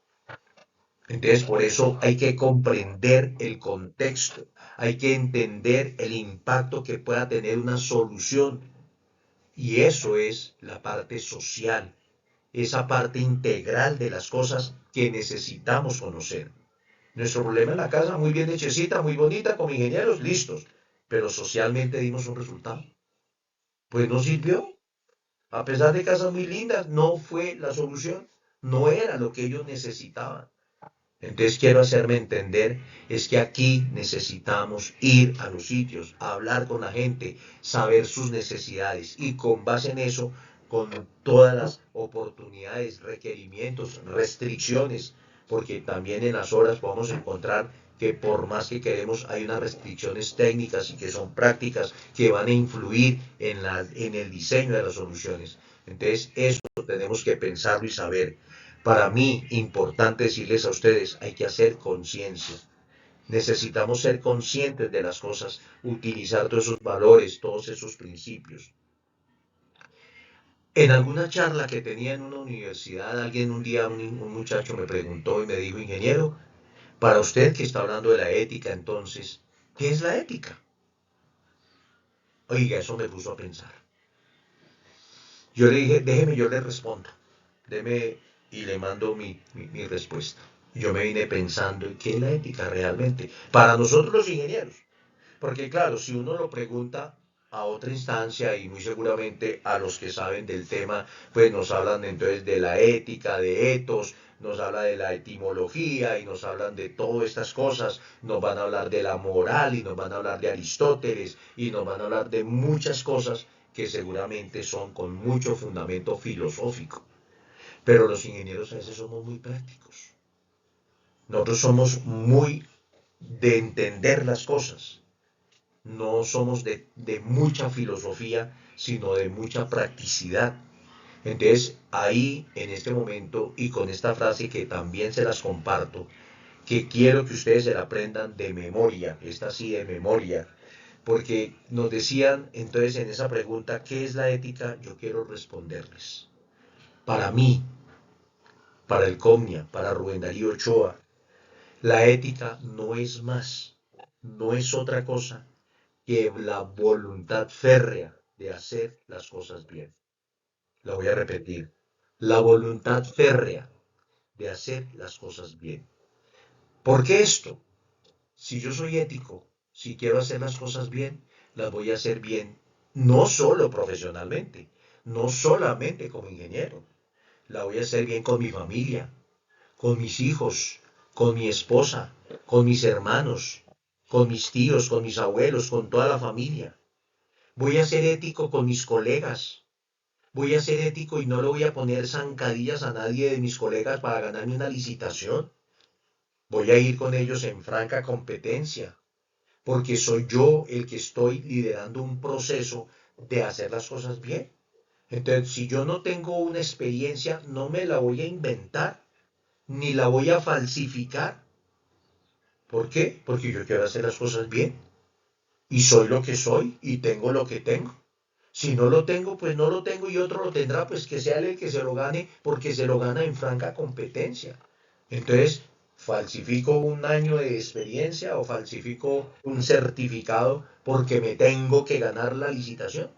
S1: Entonces, por eso hay que comprender el contexto, hay que entender el impacto que pueda tener una solución. Y eso es la parte social, esa parte integral de las cosas que necesitamos conocer. Nuestro problema en la casa, muy bien hechecita, muy bonita, como ingenieros, listos. Pero socialmente dimos un resultado. Pues no sirvió. A pesar de casas muy lindas, no fue la solución. No era lo que ellos necesitaban. Entonces quiero hacerme entender, es que aquí necesitamos ir a los sitios, hablar con la gente, saber sus necesidades y con base en eso, con todas las oportunidades, requerimientos, restricciones, porque también en las horas podemos encontrar que por más que queremos hay unas restricciones técnicas y que son prácticas que van a influir en el diseño de las soluciones. Entonces eso tenemos que pensarlo y saber. Para mí, importante decirles a ustedes, hay que hacer conciencia. Necesitamos ser conscientes de las cosas, utilizar todos esos valores, todos esos principios. En alguna charla que tenía en una universidad, alguien un día, un muchacho me preguntó y me dijo, ingeniero, para usted que está hablando de la ética, entonces, ¿qué es la ética? Oiga, eso me puso a pensar. Yo le dije, déjeme, yo le respondo. Deme y le mando mi respuesta. Yo me vine pensando, ¿qué es la ética realmente? Para nosotros los ingenieros. Porque claro, si uno lo pregunta a otra instancia y muy seguramente a los que saben del tema, pues nos hablan entonces de la ética, de etos, nos habla de la etimología y nos hablan de todas estas cosas, nos van a hablar de la moral y nos van a hablar de Aristóteles y nos van a hablar de muchas cosas que seguramente son con mucho fundamento filosófico. Pero los ingenieros a veces somos muy prácticos. Nosotros somos muy de entender las cosas. No somos de mucha filosofía, sino de mucha practicidad. Entonces, ahí, en este momento, y con esta frase que también se las comparto, que quiero que ustedes se la aprendan de memoria, esta sí de memoria, porque nos decían entonces en esa pregunta, ¿qué es la ética? Yo quiero responderles. Para mí, para el Comnia, para Rubén Darío Ochoa, la ética no es más, no es otra cosa que la voluntad férrea de hacer las cosas bien. La voy a repetir. La voluntad férrea de hacer las cosas bien. ¿Por qué esto? Si yo soy ético, si quiero hacer las cosas bien, las voy a hacer bien, no solo profesionalmente, no solamente como ingeniero, la voy a hacer bien con mi familia, con mis hijos, con mi esposa, con mis hermanos, con mis tíos, con mis abuelos, con toda la familia. Voy a ser ético con mis colegas. Voy a ser ético y no le voy a poner zancadillas a nadie de mis colegas para ganarme una licitación. Voy a ir con ellos en franca competencia, porque soy yo el que estoy liderando un proceso de hacer las cosas bien. Entonces, si yo no tengo una experiencia, no me la voy a inventar, ni la voy a falsificar. ¿Por qué? Porque yo quiero hacer las cosas bien. Y soy lo que soy y tengo lo que tengo. Si no lo tengo, pues no lo tengo y otro lo tendrá, pues que sea él el que se lo gane porque se lo gana en franca competencia. Entonces, falsifico un año de experiencia o falsifico un certificado porque me tengo que ganar la licitación.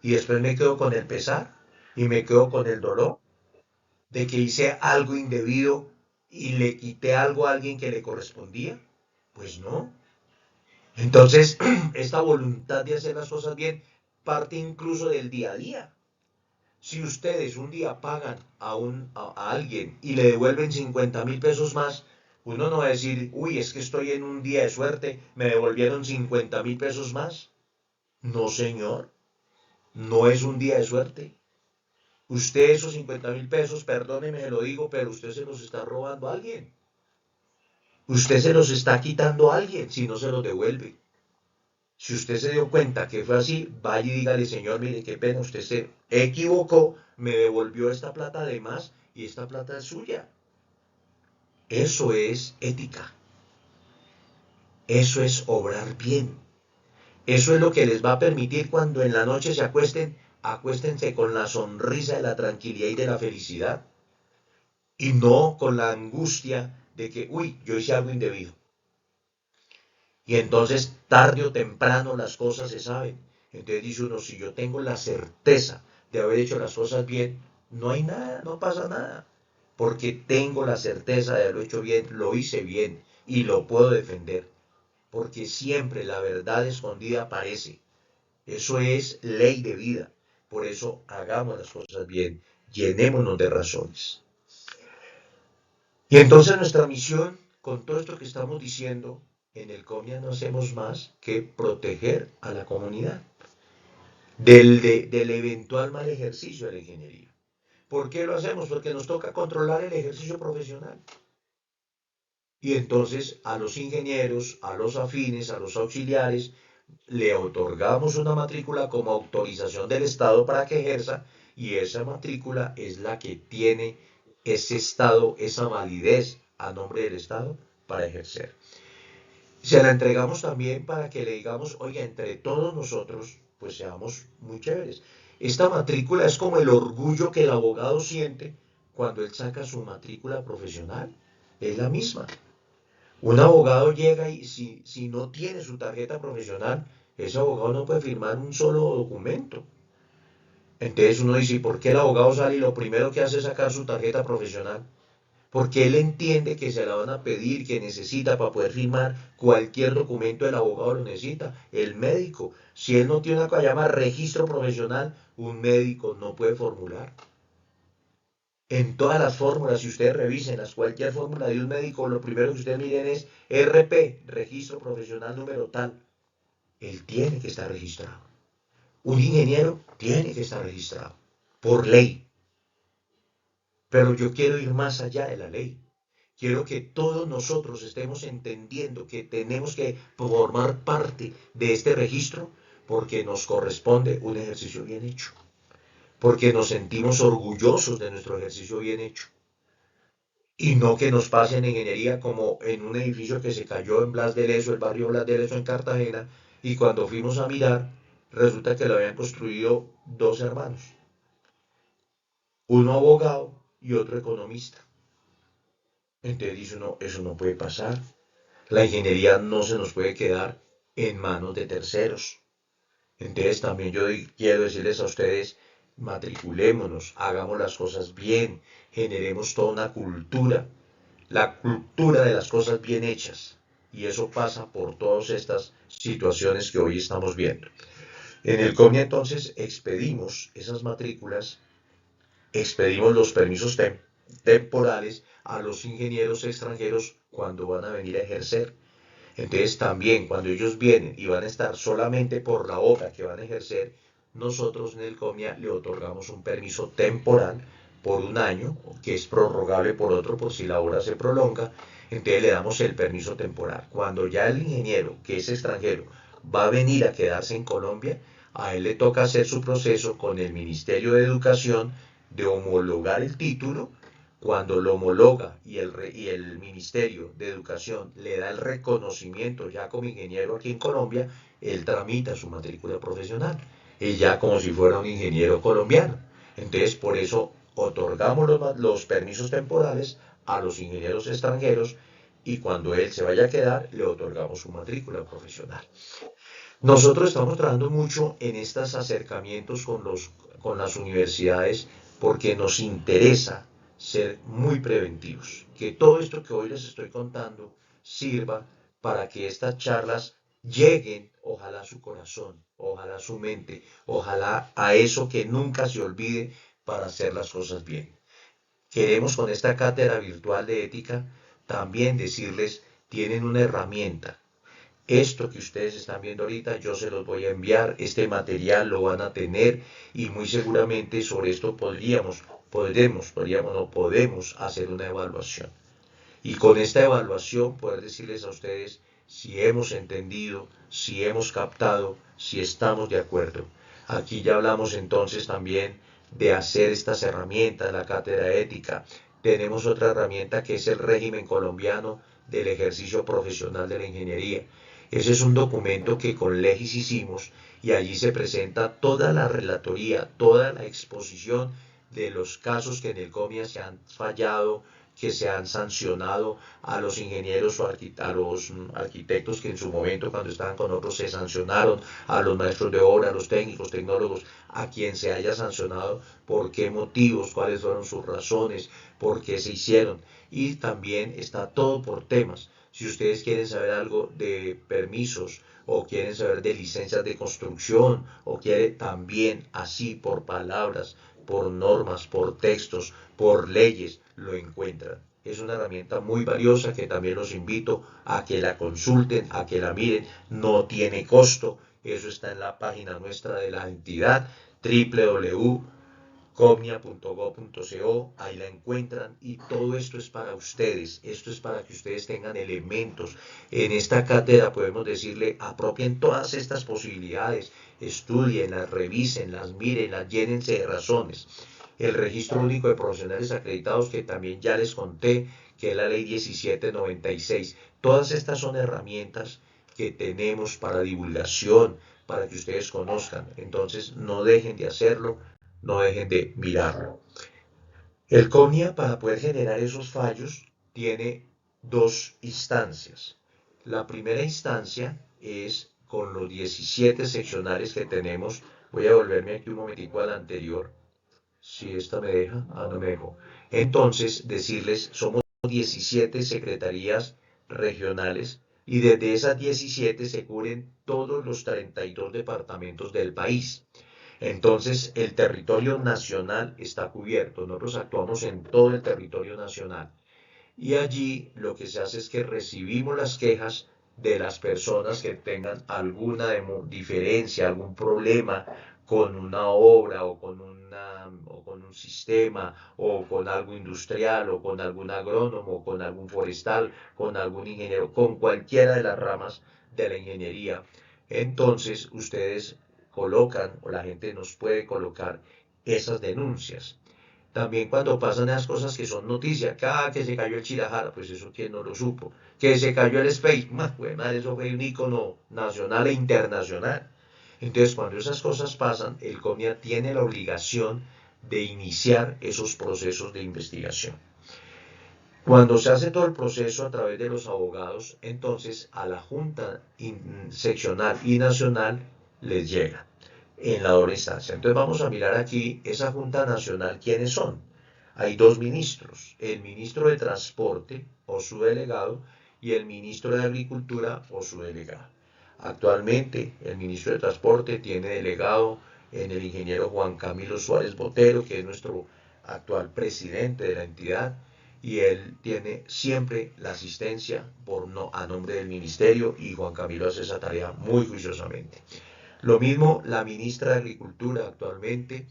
S1: Y después me quedo con el pesar y me quedo con el dolor de que hice algo indebido y le quité algo a alguien que le correspondía. Pues no. Entonces, esta voluntad de hacer las cosas bien parte incluso del día a día. Si ustedes un día pagan a alguien y le devuelven 50.000 pesos más, uno no va a decir, uy, es que estoy en un día de suerte, me devolvieron 50.000 pesos más. No, señor, no es un día de suerte. Usted esos 50.000 pesos, perdóneme, lo digo, pero usted se los está robando a alguien. Usted se los está quitando a alguien si no se los devuelve. Si usted se dio cuenta que fue así, vaya y dígale, señor, mire, qué pena, usted se equivocó, me devolvió esta plata de más y esta plata es suya. Eso es ética. Eso es obrar bien. Eso es lo que les va a permitir cuando en la noche se acuesten, acuéstense con la sonrisa de la tranquilidad y de la felicidad. Y no con la angustia de que, uy, yo hice algo indebido. Y entonces, tarde o temprano, las cosas se saben. Entonces dice uno, si yo tengo la certeza de haber hecho las cosas bien, no hay nada, no pasa nada. Porque tengo la certeza de haberlo hecho bien, lo hice bien y lo puedo defender. Porque siempre la verdad escondida aparece. Eso es ley de vida. Por eso hagamos las cosas bien, llenémonos de razones. Y entonces nuestra misión, con todo esto que estamos diciendo, en el COMIA no hacemos más que proteger a la comunidad del eventual mal ejercicio de la ingeniería. ¿Por qué lo hacemos? Porque nos toca controlar el ejercicio profesional. Y entonces a los ingenieros, a los afines, a los auxiliares, le otorgamos una matrícula como autorización del Estado para que ejerza y esa matrícula es la que tiene ese Estado, esa validez a nombre del Estado para ejercer. Se la entregamos también para que le digamos, oye, entre todos nosotros, pues seamos muy chéveres. Esta matrícula es como el orgullo que el abogado siente cuando él saca su matrícula profesional. Es la misma. Un abogado llega y si no tiene su tarjeta profesional, ese abogado no puede firmar un solo documento. Entonces uno dice, ¿por qué el abogado sale y lo primero que hace es sacar su tarjeta profesional? Porque él entiende que se la van a pedir, que necesita para poder firmar cualquier documento, el abogado lo necesita. El médico, si él no tiene una cosa que llama registro profesional, un médico no puede formular. En todas las fórmulas, si ustedes revisen cualquier fórmula de un médico, lo primero que ustedes miren es RP, registro profesional número tal. Él tiene que estar registrado. Un ingeniero tiene que estar registrado por ley. Pero yo quiero ir más allá de la ley. Quiero que todos nosotros estemos entendiendo que tenemos que formar parte de este registro porque nos corresponde un ejercicio bien hecho. Porque nos sentimos orgullosos de nuestro ejercicio bien hecho. Y no que nos pase en ingeniería como en un edificio que se cayó en Blas de Lezo, el barrio Blas de Lezo en Cartagena, y cuando fuimos a mirar, resulta que lo habían construido dos hermanos, uno abogado y otro economista. Entonces dice uno, eso no puede pasar. La ingeniería no se nos puede quedar en manos de terceros. Entonces también yo quiero decirles a ustedes, matriculémonos, hagamos las cosas bien, generemos toda una cultura, la cultura de las cosas bien hechas. Y eso pasa por todas estas situaciones que hoy estamos viendo. En el CONIA entonces expedimos esas matrículas, expedimos los permisos temporales a los ingenieros extranjeros cuando van a venir a ejercer. Entonces también cuando ellos vienen y van a estar solamente por la obra que van a ejercer, nosotros en el COMIA le otorgamos un permiso temporal por un año, que es prorrogable por otro por si la obra se prolonga. Entonces le damos el permiso temporal. Cuando ya el ingeniero, que es extranjero, va a venir a quedarse en Colombia, a él le toca hacer su proceso con el Ministerio de Educación de homologar el título. Cuando lo homologa y el Ministerio de Educación le da el reconocimiento ya como ingeniero aquí en Colombia, él tramita su matrícula profesional. Y ya como si fuera un ingeniero colombiano. Entonces, por eso otorgamos los permisos temporales a los ingenieros extranjeros y cuando él se vaya a quedar, le otorgamos su matrícula profesional. Nosotros estamos trabajando mucho en estos acercamientos con las universidades porque nos interesa ser muy preventivos. Que todo esto que hoy les estoy contando sirva para que estas charlas lleguen, ojalá a su corazón, ojalá a su mente, ojalá a eso que nunca se olvide para hacer las cosas bien. Queremos con esta cátedra virtual de ética también decirles, tienen una herramienta. Esto que ustedes están viendo ahorita, yo se los voy a enviar, este material lo van a tener y muy seguramente sobre esto podemos hacer una evaluación. Y con esta evaluación poder decirles a ustedes si hemos entendido, si hemos captado, si estamos de acuerdo. Aquí ya hablamos entonces también de hacer estas herramientas, la cátedra ética. Tenemos otra herramienta que es el régimen colombiano del ejercicio profesional de la ingeniería. Ese es un documento que con Legis hicimos y allí se presenta toda la relatoría, toda la exposición de los casos que en el COMIA se han fallado, que se han sancionado a los ingenieros o a los arquitectos que en su momento cuando estaban con nosotros se sancionaron, a los maestros de obra, a los técnicos, tecnólogos, a quien se haya sancionado, por qué motivos, cuáles fueron sus razones, por qué se hicieron. Y también está todo por temas. Si ustedes quieren saber algo de permisos o quieren saber de licencias de construcción o quieren también así por palabras, por normas, por textos, por leyes, lo encuentran. Es una herramienta muy valiosa que también los invito a que la consulten, a que la miren. No tiene costo. Eso está en la página nuestra de la entidad www.comia.gov.co, ahí la encuentran y todo esto es para ustedes, esto es para que ustedes tengan elementos. En esta cátedra podemos decirle, apropien todas estas posibilidades, estudienlas, revísenlas, mírenlas, llénense de razones. El registro único de profesionales acreditados que también ya les conté, que es la ley 1796. Todas estas son herramientas que tenemos para divulgación, para que ustedes conozcan. Entonces no dejen de hacerlo, no dejen de mirarlo. El CONIA para poder generar esos fallos tiene dos instancias. La primera instancia es con los 17 seccionales que tenemos. Voy a volverme aquí un momentico a la anterior. Si esta me deja, no me dejó. Entonces, decirles, somos 17 secretarías regionales y desde esas 17 se cubren todos los 32 departamentos del país. Entonces, el territorio nacional está cubierto. Nosotros actuamos en todo el territorio nacional. Y allí lo que se hace es que recibimos las quejas de las personas que tengan alguna diferencia, algún problema con una obra o con un sistema o con algo industrial o con algún agrónomo o con algún forestal, con algún ingeniero, con cualquiera de las ramas de la ingeniería. Entonces ustedes colocan o la gente nos puede colocar esas denuncias. También cuando pasan esas cosas que son noticias, que se cayó el Chirajara, pues eso quién no lo supo. Que se cayó el Space, pues madre, eso fue un ícono nacional e internacional. Entonces, cuando esas cosas pasan, el COMIA tiene la obligación de iniciar esos procesos de investigación. Cuando se hace todo el proceso a través de los abogados, entonces a la Junta Seccional y Nacional les llega en la doble instancia. Entonces vamos a mirar aquí esa Junta Nacional, ¿quiénes son? Hay dos ministros, el ministro de Transporte o su delegado y el ministro de Agricultura o su delegado. Actualmente el ministro de Transporte tiene delegado en el ingeniero Juan Camilo Suárez Botero, que es nuestro actual presidente de la entidad, y él tiene siempre la asistencia a nombre del ministerio y Juan Camilo hace esa tarea muy juiciosamente. Lo mismo la ministra de Agricultura actualmente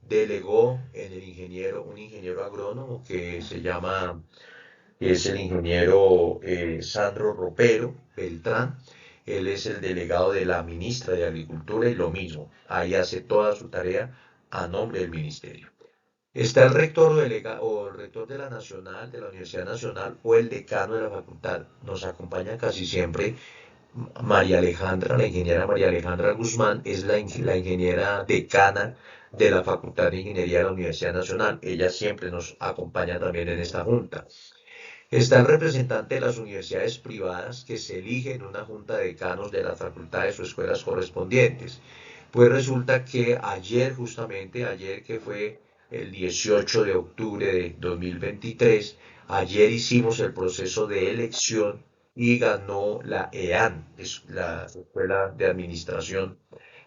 S1: delegó en el ingeniero, un ingeniero agrónomo que es el ingeniero Sandro Ropero Beltrán. Él es el delegado de la ministra de Agricultura y lo mismo, ahí hace toda su tarea a nombre del ministerio. Está el rector o el rector de la Nacional, de la Universidad Nacional, o el decano de la facultad. Nos acompaña casi siempre María Alejandra, la ingeniera María Alejandra Guzmán, es la ingeniera decana de la Facultad de Ingeniería de la Universidad Nacional. Ella siempre nos acompaña también en esta junta. Está el representante de las universidades privadas que se elige en una junta de decanos de las facultades o escuelas correspondientes. Pues resulta que ayer, justamente ayer que fue el 18 de octubre de 2023, ayer hicimos el proceso de elección y ganó la EAN, es la Escuela de Administración,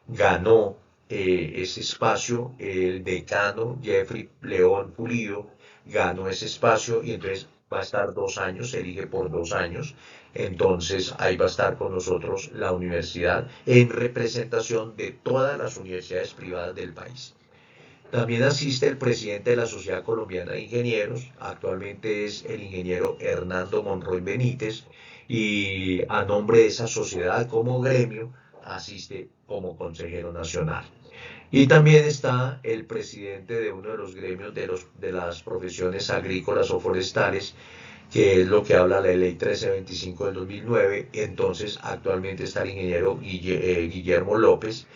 S1: ganó ese espacio, el decano Jeffrey León Pulido ganó ese espacio y entonces va a estar 2 años, se elige por 2 años, entonces ahí va a estar con nosotros la universidad en representación de todas las universidades privadas del país. También asiste el presidente de la Sociedad Colombiana de Ingenieros, actualmente es el ingeniero Hernando Monroy Benítez, y a nombre de esa sociedad como gremio asiste como consejero nacional. Y también está el presidente de uno de los gremios de las profesiones agrícolas o forestales, que es lo que habla la ley 1325 del 2009. Entonces, actualmente está el ingeniero Guillermo López,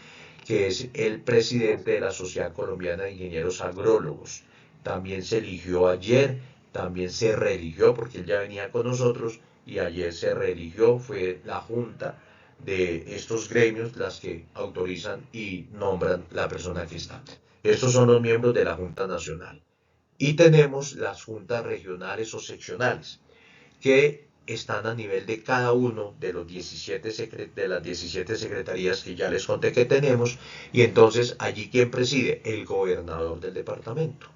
S1: que es el presidente de la Sociedad Colombiana de Ingenieros Agrólogos. También se eligió ayer, también se reeligió, porque él ya venía con nosotros, y ayer se reeligió, fue la junta de estos gremios las que autorizan y nombran la persona que está. Estos son los miembros de la Junta Nacional. Y tenemos las juntas regionales o seccionales, que están a nivel de cada uno de los 17 de las 17 secretarías que ya les conté que tenemos, y entonces allí quien preside, el gobernador del departamento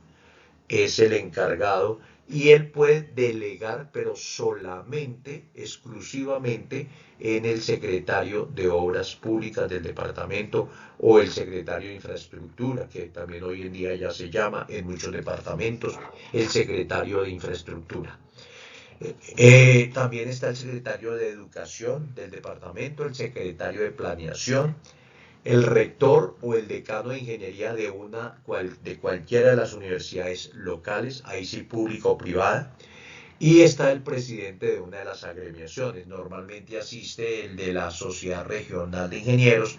S1: es el encargado y él puede delegar, pero solamente, exclusivamente en el secretario de Obras Públicas del departamento o el secretario de Infraestructura, que también hoy en día ya se llama en muchos departamentos el secretario de Infraestructura. También está el secretario de Educación del departamento, el secretario de Planeación, el rector o el decano de ingeniería de cualquiera de las universidades locales, ahí sí pública o privada, y está el presidente de una de las agremiaciones. Normalmente asiste el de la Sociedad Regional de Ingenieros,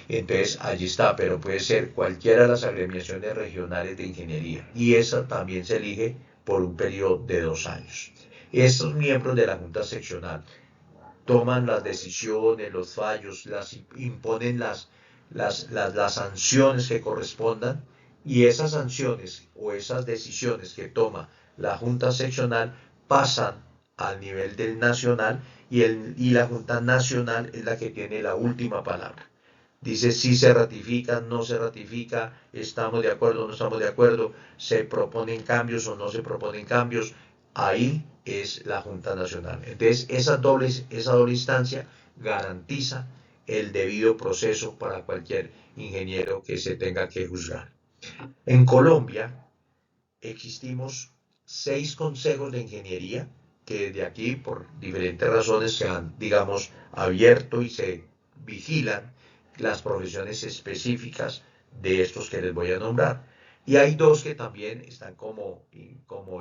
S1: entonces allí está, pero puede ser cualquiera de las agremiaciones regionales de ingeniería, y esa también se elige por un periodo de 2 años. Estos miembros de la Junta Seccional toman las decisiones, los fallos, imponen las sanciones que correspondan, y esas sanciones o esas decisiones que toma la Junta Seccional pasan al nivel del nacional y la Junta Nacional es la que tiene la última palabra. dice si se ratifica, no se ratifica, estamos de acuerdo, no estamos de acuerdo, se proponen cambios o no se proponen cambios. Ahí es la Junta Nacional. Entonces, esa doble instancia garantiza el debido proceso para cualquier ingeniero que se tenga que juzgar. En Colombia existimos 6 consejos de ingeniería que desde aquí, por diferentes razones, se han, digamos, abierto y se vigilan las profesiones específicas de estos que les voy a nombrar. Y hay 2 que también están como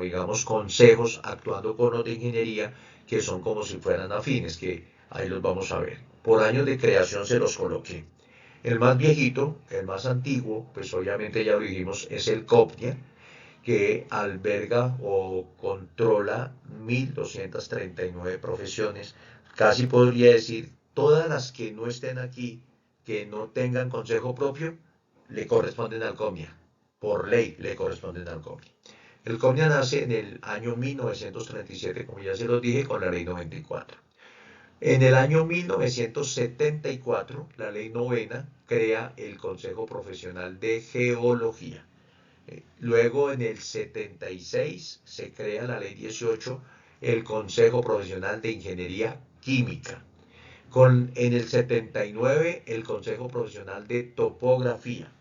S1: digamos, consejos actuando con los de ingeniería, que son como si fueran afines, que ahí los vamos a ver. Por años de creación se los coloqué. El más viejito, el más antiguo, pues obviamente ya lo dijimos, es el COPNIA, que alberga o controla 1.239 profesiones. Casi podría decir, todas las que no estén aquí, que no tengan consejo propio, le corresponden al COMIA. Por ley le corresponden al COMIA. El COMIA nace en el año 1937, como ya se los dije, con la ley 94. En el año 1974, la ley novena crea el Consejo Profesional de Geología. Luego, en el 76, se crea la ley 18, el Consejo Profesional de Ingeniería Química. En el 79, el Consejo Profesional de Topografía.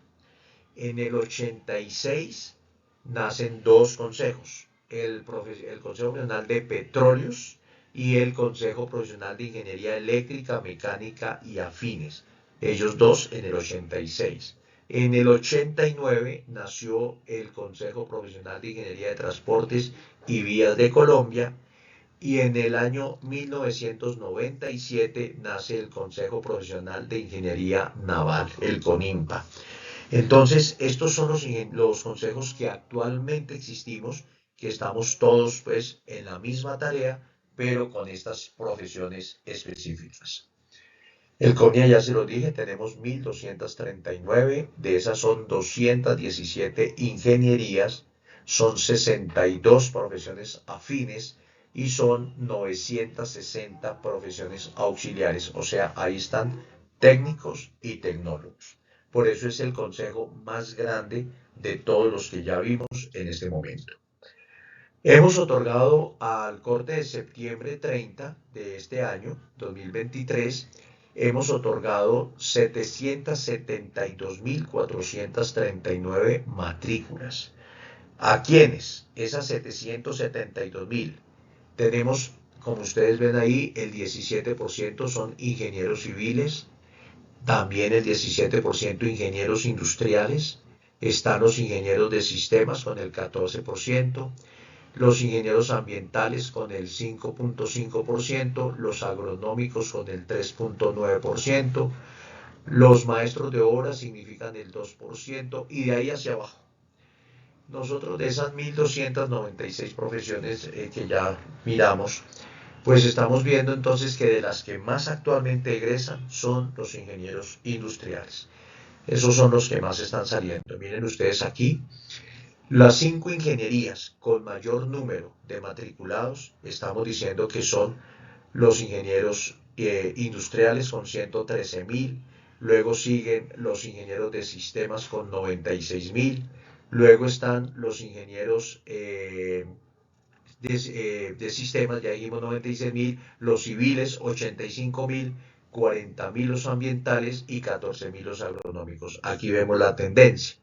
S1: En el 86 nacen 2 consejos, el Consejo Profesional de Petróleos y el Consejo Profesional de Ingeniería Eléctrica, Mecánica y Afines. Ellos 2 en el 86. En el 89 nació el Consejo Profesional de Ingeniería de Transportes y Vías de Colombia, y en el año 1997 nace el Consejo Profesional de Ingeniería Naval, el CONIMPA. Entonces, estos son los consejos que actualmente existimos, que estamos todos pues en la misma tarea, pero con estas profesiones específicas. El CONIA, ya se lo dije, tenemos 1.239, de esas son 217 ingenierías, son 62 profesiones afines y son 960 profesiones auxiliares, o sea, ahí están técnicos y tecnólogos. Por eso es el consejo más grande de todos los que ya vimos en este momento. Hemos otorgado al corte de septiembre 30 de este año, 2023, hemos otorgado 772.439 matrículas. ¿A quiénes? Esas 772.000. Tenemos, como ustedes ven ahí, el 17% son ingenieros civiles, también el 17% ingenieros industriales, están los ingenieros de sistemas con el 14%, los ingenieros ambientales con el 5.5%, los agronómicos con el 3.9%, los maestros de obra significan el 2% y de ahí hacia abajo. Nosotros de esas 1.296 profesiones que ya miramos, pues estamos viendo entonces que de las que más actualmente egresan son los ingenieros industriales. Esos son los que más están saliendo. Miren ustedes aquí, las 5 ingenierías con mayor número de matriculados, estamos diciendo que son los ingenieros industriales con 113.000, luego siguen los ingenieros de sistemas con 96.000, luego están los ingenieros de sistemas, ya dijimos 96.000, los civiles 85.000, 40.000 los ambientales y 14.000 los agronómicos. Aquí vemos la tendencia.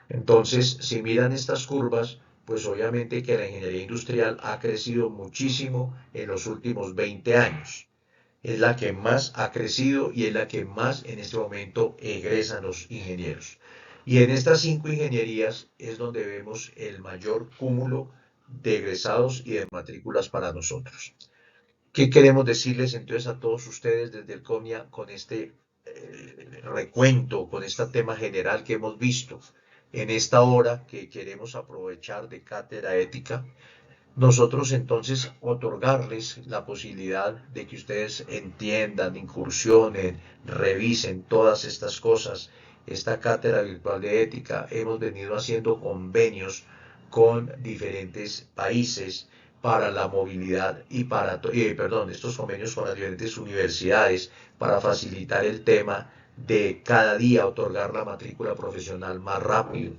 S1: Entonces, si miran estas curvas, pues obviamente que la ingeniería industrial ha crecido muchísimo en los últimos 20 años. Es la que más ha crecido y es la que más en este momento egresan los ingenieros. Y en estas 5 ingenierías es donde vemos el mayor cúmulo de egresados y de matrículas para nosotros. ¿Qué queremos decirles entonces a todos ustedes desde el CONIA con este recuento, con este tema general que hemos visto? En esta hora que queremos aprovechar de cátedra ética, nosotros entonces otorgarles la posibilidad de que ustedes entiendan, incursionen, revisen todas estas cosas. Esta cátedra virtual de ética, hemos venido haciendo convenios con diferentes países para la movilidad y estos convenios con las diferentes universidades para facilitar el tema de cada día otorgar la matrícula profesional más rápido.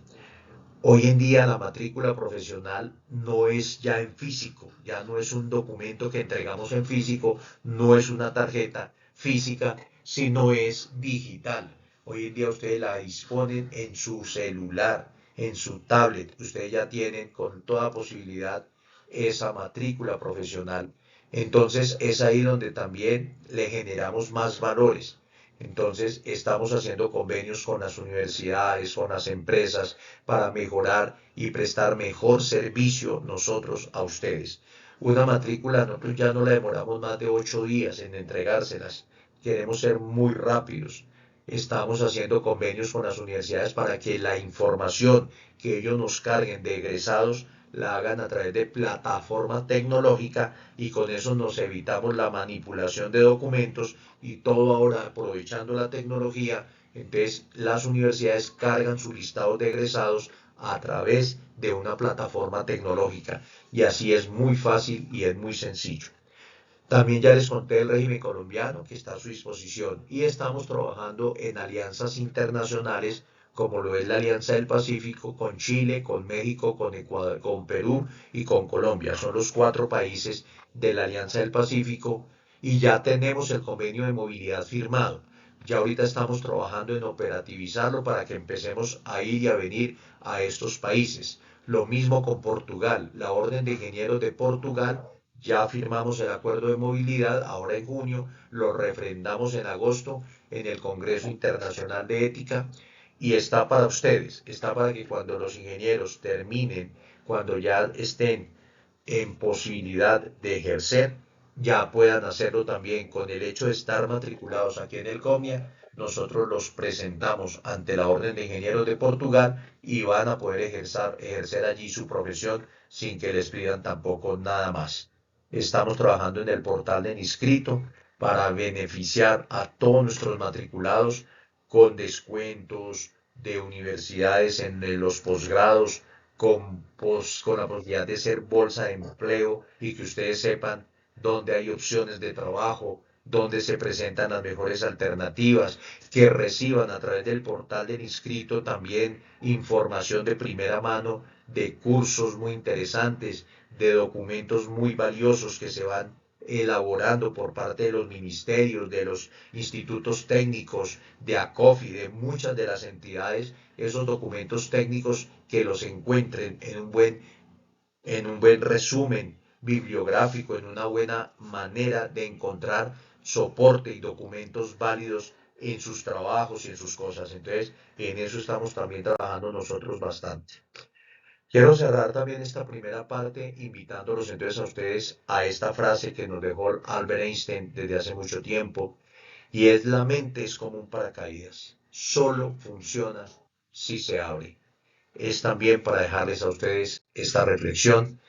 S1: Hoy en día la matrícula profesional no es ya en físico, ya no es un documento que entregamos en físico, no es una tarjeta física, sino es digital. Hoy en día ustedes la disponen en su celular, en su tablet. Ustedes ya tienen con toda posibilidad esa matrícula profesional. Entonces es ahí donde también le generamos más valores. Entonces estamos haciendo convenios con las universidades, con las empresas, para mejorar y prestar mejor servicio nosotros a ustedes. Una matrícula nosotros ya no la demoramos más de 8 días en entregárselas. Queremos ser muy rápidos. Estamos haciendo convenios con las universidades para que la información que ellos nos carguen de egresados la hagan a través de plataforma tecnológica y con eso nos evitamos la manipulación de documentos y todo ahora aprovechando la tecnología. Entonces las universidades cargan su listado de egresados a través de una plataforma tecnológica y así es muy fácil y es muy sencillo. También ya les conté el régimen colombiano que está a su disposición y estamos trabajando en alianzas internacionales como lo es la Alianza del Pacífico con Chile, con México, con Ecuador, con Perú y con Colombia. Son los 4 países de la Alianza del Pacífico y ya tenemos el convenio de movilidad firmado. Ya ahorita estamos trabajando en operativizarlo para que empecemos a ir y a venir a estos países. Lo mismo con Portugal. La Orden de Ingenieros de Portugal ya firmamos el acuerdo de movilidad ahora en junio, lo refrendamos en agosto en el Congreso Internacional de Ética y está para ustedes, está para que cuando los ingenieros terminen, cuando ya estén en posibilidad de ejercer, ya puedan hacerlo también con el hecho de estar matriculados aquí en el COMIA. Nosotros los presentamos ante la Orden de Ingenieros de Portugal y van a poder ejercer allí su profesión sin que les pidan tampoco nada más. Estamos trabajando en el portal de inscrito para beneficiar a todos nuestros matriculados con descuentos de universidades en los posgrados, con la posibilidad de ser bolsa de empleo y que ustedes sepan dónde hay opciones de trabajo, dónde se presentan las mejores alternativas, que reciban a través del portal del inscrito también información de primera mano de cursos muy interesantes, de documentos muy valiosos que se van elaborando por parte de los ministerios, de los institutos técnicos, de ACOFI, de muchas de las entidades, esos documentos técnicos que los encuentren en un buen resumen bibliográfico, en una buena manera de encontrar soporte y documentos válidos en sus trabajos y en sus cosas. Entonces, en eso estamos también trabajando nosotros bastante. Quiero cerrar también esta primera parte invitándolos entonces a ustedes a esta frase que nos dejó Albert Einstein desde hace mucho tiempo y es: la mente es como un paracaídas, solo funciona si se abre. Es también para dejarles a ustedes esta reflexión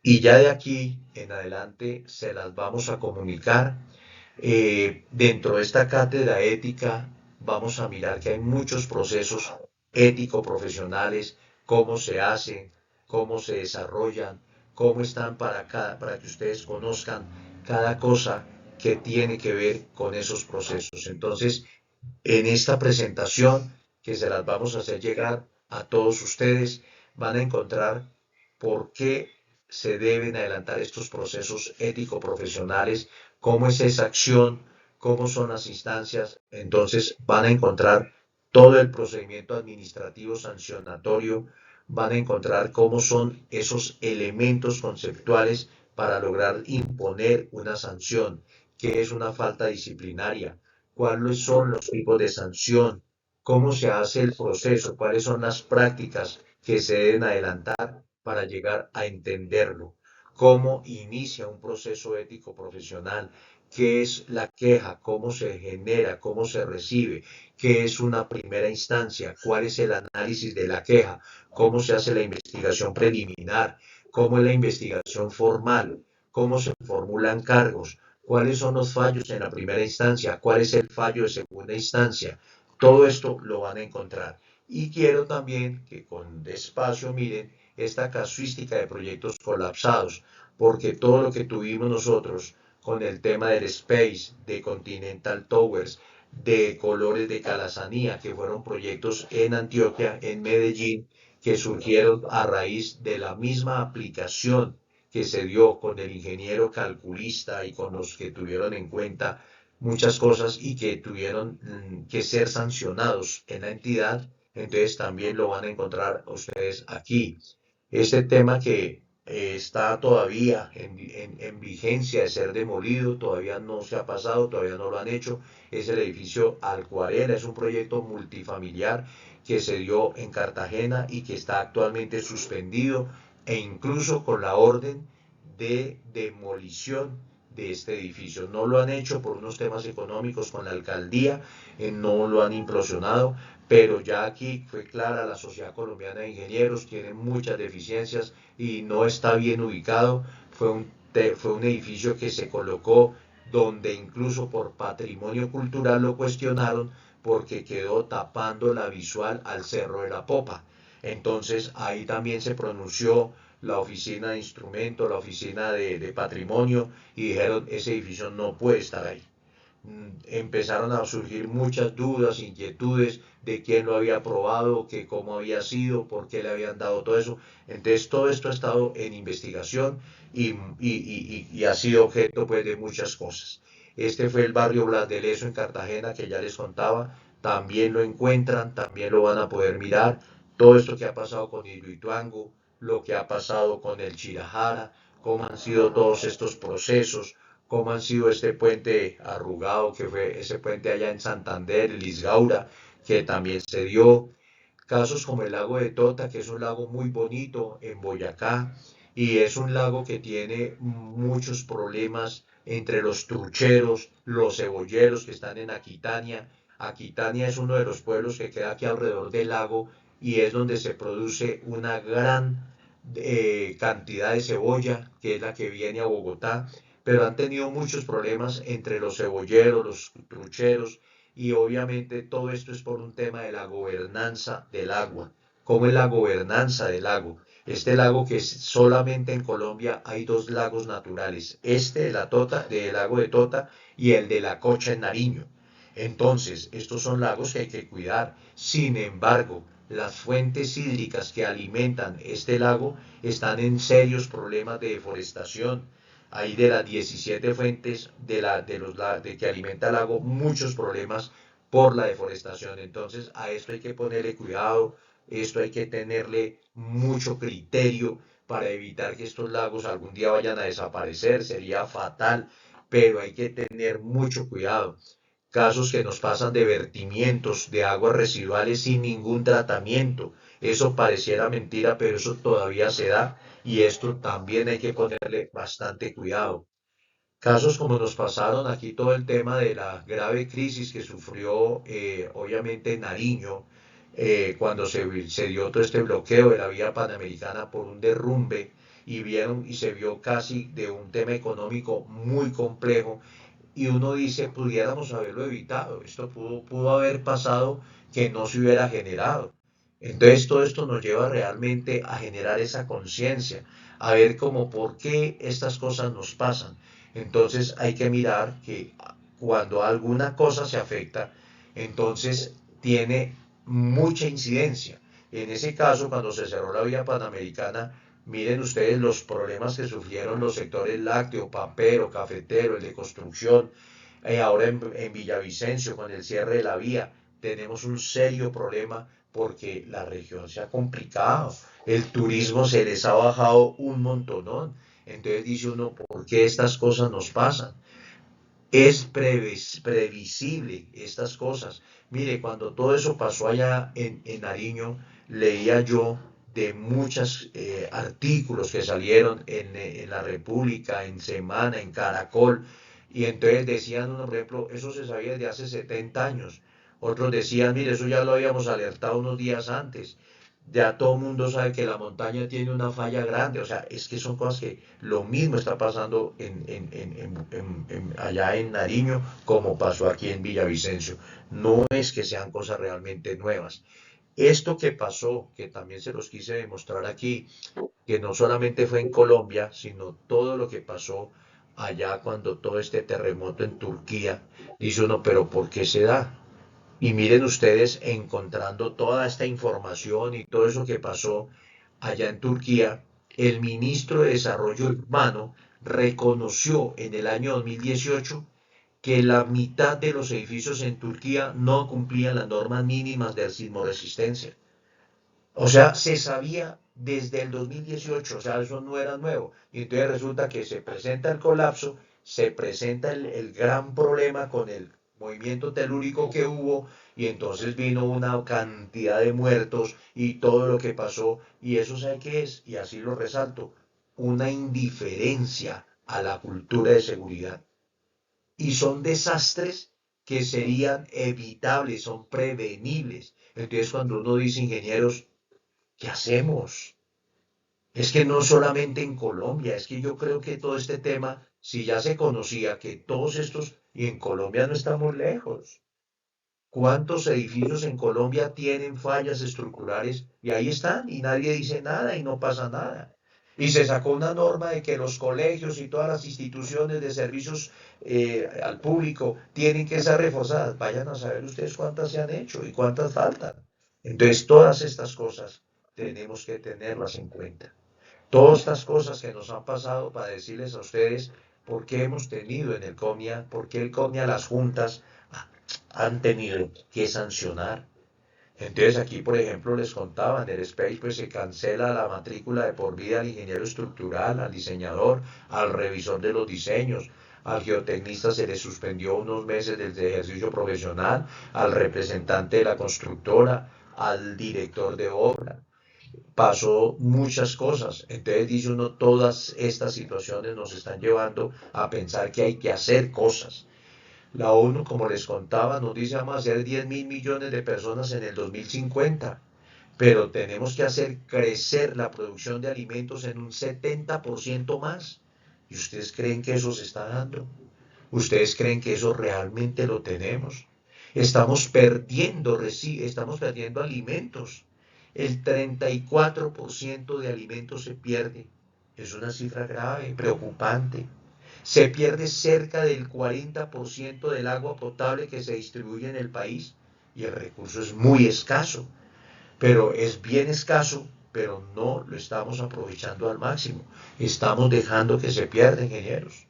S1: y ya de aquí en adelante se las vamos a comunicar. Dentro de esta cátedra ética vamos a mirar que hay muchos procesos ético-profesionales, cómo se hacen, cómo se desarrollan, cómo están para que ustedes conozcan cada cosa que tiene que ver con esos procesos. Entonces, en esta presentación que se las vamos a hacer llegar a todos ustedes, van a encontrar por qué se deben adelantar estos procesos ético-profesionales, cómo es esa acción, cómo son las instancias. Entonces van a encontrar todo el procedimiento administrativo sancionatorio, van a encontrar cómo son esos elementos conceptuales para lograr imponer una sanción, qué es una falta disciplinaria, cuáles son los tipos de sanción, cómo se hace el proceso, cuáles son las prácticas que se deben adelantar para llegar a entenderlo, cómo inicia un proceso ético profesional, qué es la queja, cómo se genera, cómo se recibe, qué es una primera instancia, cuál es el análisis de la queja, cómo se hace la investigación preliminar, cómo es la investigación formal, cómo se formulan cargos, cuáles son los fallos en la primera instancia, cuál es el fallo de segunda instancia. Todo esto lo van a encontrar. Y quiero también que con despacio miren esta casuística de proyectos colapsados, porque todo lo que tuvimos nosotros con el tema del Space, de Continental Towers, de Colores de Calazanía, que fueron proyectos en Antioquia, en Medellín, que surgieron a raíz de la misma aplicación que se dio con el ingeniero calculista y con los que tuvieron en cuenta muchas cosas y que tuvieron que ser sancionados en la entidad. Entonces también lo van a encontrar ustedes aquí. Este tema que está todavía en vigencia de ser demolido, todavía no se ha pasado, todavía no lo han hecho, es el edificio Alcuarela, es un proyecto multifamiliar que se dio en Cartagena y que está actualmente suspendido e incluso con la orden de demolición de este edificio. No lo han hecho por unos temas económicos con la alcaldía, no lo han implosionado, pero ya aquí fue clara la Sociedad Colombiana de Ingenieros, tiene muchas deficiencias y no está bien ubicado. Fue un edificio que se colocó donde incluso por patrimonio cultural lo cuestionaron porque quedó tapando la visual al Cerro de la Popa. Entonces ahí también se pronunció la oficina de instrumento, la oficina de patrimonio y dijeron ese edificio no puede estar ahí. Empezaron a surgir muchas dudas, inquietudes de quién lo había aprobado, que cómo había sido, por qué le habían dado todo eso. Entonces todo esto ha estado en investigación y ha sido objeto pues de muchas cosas. Este fue el barrio Blas de Lezo en Cartagena que ya les contaba, también lo encuentran, también lo van a poder mirar. Todo esto que ha pasado con Hidroituango, lo que ha pasado con el Chirajara, cómo han sido todos estos procesos, cómo han sido este puente arrugado, que fue ese puente allá en Santander, el Isgaura, que también se dio. Casos como el lago de Tota, que es un lago muy bonito en Boyacá, y es un lago que tiene muchos problemas entre los trucheros, los cebolleros que están en Aquitania. Aquitania es uno de los pueblos que queda aquí alrededor del lago y es donde se produce una gran cantidad de cebolla, que es la que viene a Bogotá, pero han tenido muchos problemas entre los cebolleros, los trucheros, y obviamente todo esto es por un tema de la gobernanza del agua. ¿Cómo es la gobernanza del lago? Este lago que solamente en Colombia hay dos lagos naturales, este de la Tota, del lago de Tota y el de la Cocha en Nariño. Entonces, estos son lagos que hay que cuidar. Sin embargo, las fuentes hídricas que alimentan este lago están en serios problemas de deforestación. Hay de las 17 fuentes que alimenta el lago muchos problemas por la deforestación. Entonces a esto hay que ponerle cuidado, esto hay que tenerle mucho criterio para evitar que estos lagos algún día vayan a desaparecer, sería fatal, pero hay que tener mucho cuidado. Casos que nos pasan de vertimientos de aguas residuales sin ningún tratamiento. Eso pareciera mentira, pero eso todavía se da y esto también hay que ponerle bastante cuidado. Casos como nos pasaron aquí todo el tema de la grave crisis que sufrió obviamente Nariño cuando se dio todo este bloqueo de la vía panamericana por un derrumbe y vieron y se vio casi de un tema económico muy complejo y uno dice pudiéramos haberlo evitado, esto pudo haber pasado que no se hubiera generado. Entonces todo esto nos lleva realmente a generar esa conciencia, a ver como por qué estas cosas nos pasan. Entonces hay que mirar que cuando alguna cosa se afecta, entonces tiene mucha incidencia. En ese caso, cuando se cerró la vía panamericana, miren ustedes los problemas que sufrieron los sectores lácteo, papero, cafetero, el de construcción. Ahora en Villavicencio, con el cierre de la vía, tenemos un serio problema porque la región se ha complicado. El turismo se les ha bajado un montonón. Entonces dice uno, ¿por qué estas cosas nos pasan? Es previsible estas cosas. Mire, cuando todo eso pasó allá en Nariño, leía yo de muchos artículos que salieron en La República, en Semana, en Caracol, y entonces decían, uno, por ejemplo, eso se sabía desde hace 70 años. Otros decían, mire, eso ya lo habíamos alertado unos días antes. Ya todo el mundo sabe que la montaña tiene una falla grande, o sea, es que son cosas que lo mismo está pasando allá en Nariño como pasó aquí en Villavicencio. No es que sean cosas realmente nuevas. Esto que pasó, que también se los quise demostrar aquí, que no solamente fue en Colombia, sino todo lo que pasó allá cuando todo este terremoto en Turquía, dice uno, pero ¿por qué se da? Y miren ustedes, encontrando toda esta información y todo eso que pasó allá en Turquía, el ministro de Desarrollo Humano reconoció en el año 2018 que la mitad de los edificios en Turquía no cumplían las normas mínimas de sismoresistencia. O sea, se sabía desde el 2018, o sea, eso no era nuevo. Y entonces resulta que se presenta el colapso, se presenta el gran problema con el movimiento telúrico que hubo, y entonces vino una cantidad de muertos y todo lo que pasó, y eso sabe qué es, y así lo resalto, una indiferencia a la cultura de seguridad. Y son desastres que serían evitables, son prevenibles. Entonces cuando uno dice ingenieros, ¿qué hacemos? Es que no solamente en Colombia, es que yo creo que todo este tema, si ya se conocía que todos estos, y en Colombia no estamos lejos, ¿cuántos edificios en Colombia tienen fallas estructurales? Y ahí están, y nadie dice nada y no pasa nada. Y se sacó una norma de que los colegios y todas las instituciones de servicios al público tienen que ser reforzadas. Vayan a saber ustedes cuántas se han hecho y cuántas faltan. Entonces, todas estas cosas tenemos que tenerlas en cuenta. Todas estas cosas que nos han pasado para decirles a ustedes por qué hemos tenido en el COMIA, por qué el COMIA, las juntas han tenido que sancionar. Entonces aquí, por ejemplo, les contaba, en el SPACE pues se cancela la matrícula de por vida al ingeniero estructural, al diseñador, al revisor de los diseños, al geotecnista se le suspendió unos meses del ejercicio profesional, al representante de la constructora, al director de obra. Pasó muchas cosas. Entonces dice uno, todas estas situaciones nos están llevando a pensar que hay que hacer cosas. La ONU, como les contaba, nos dice vamos a hacer 10.000 millones de personas en el 2050, pero tenemos que hacer crecer la producción de alimentos en un 70% más. ¿Y ustedes creen que eso se está dando? ¿Ustedes creen que eso realmente lo tenemos? Estamos perdiendo alimentos. El 34% de alimentos se pierde. Es una cifra grave, preocupante. Se pierde cerca del 40% del agua potable que se distribuye en el país y el recurso es muy escaso, pero es bien escaso, pero no lo estamos aprovechando al máximo. Estamos dejando que se pierda, ingenieros.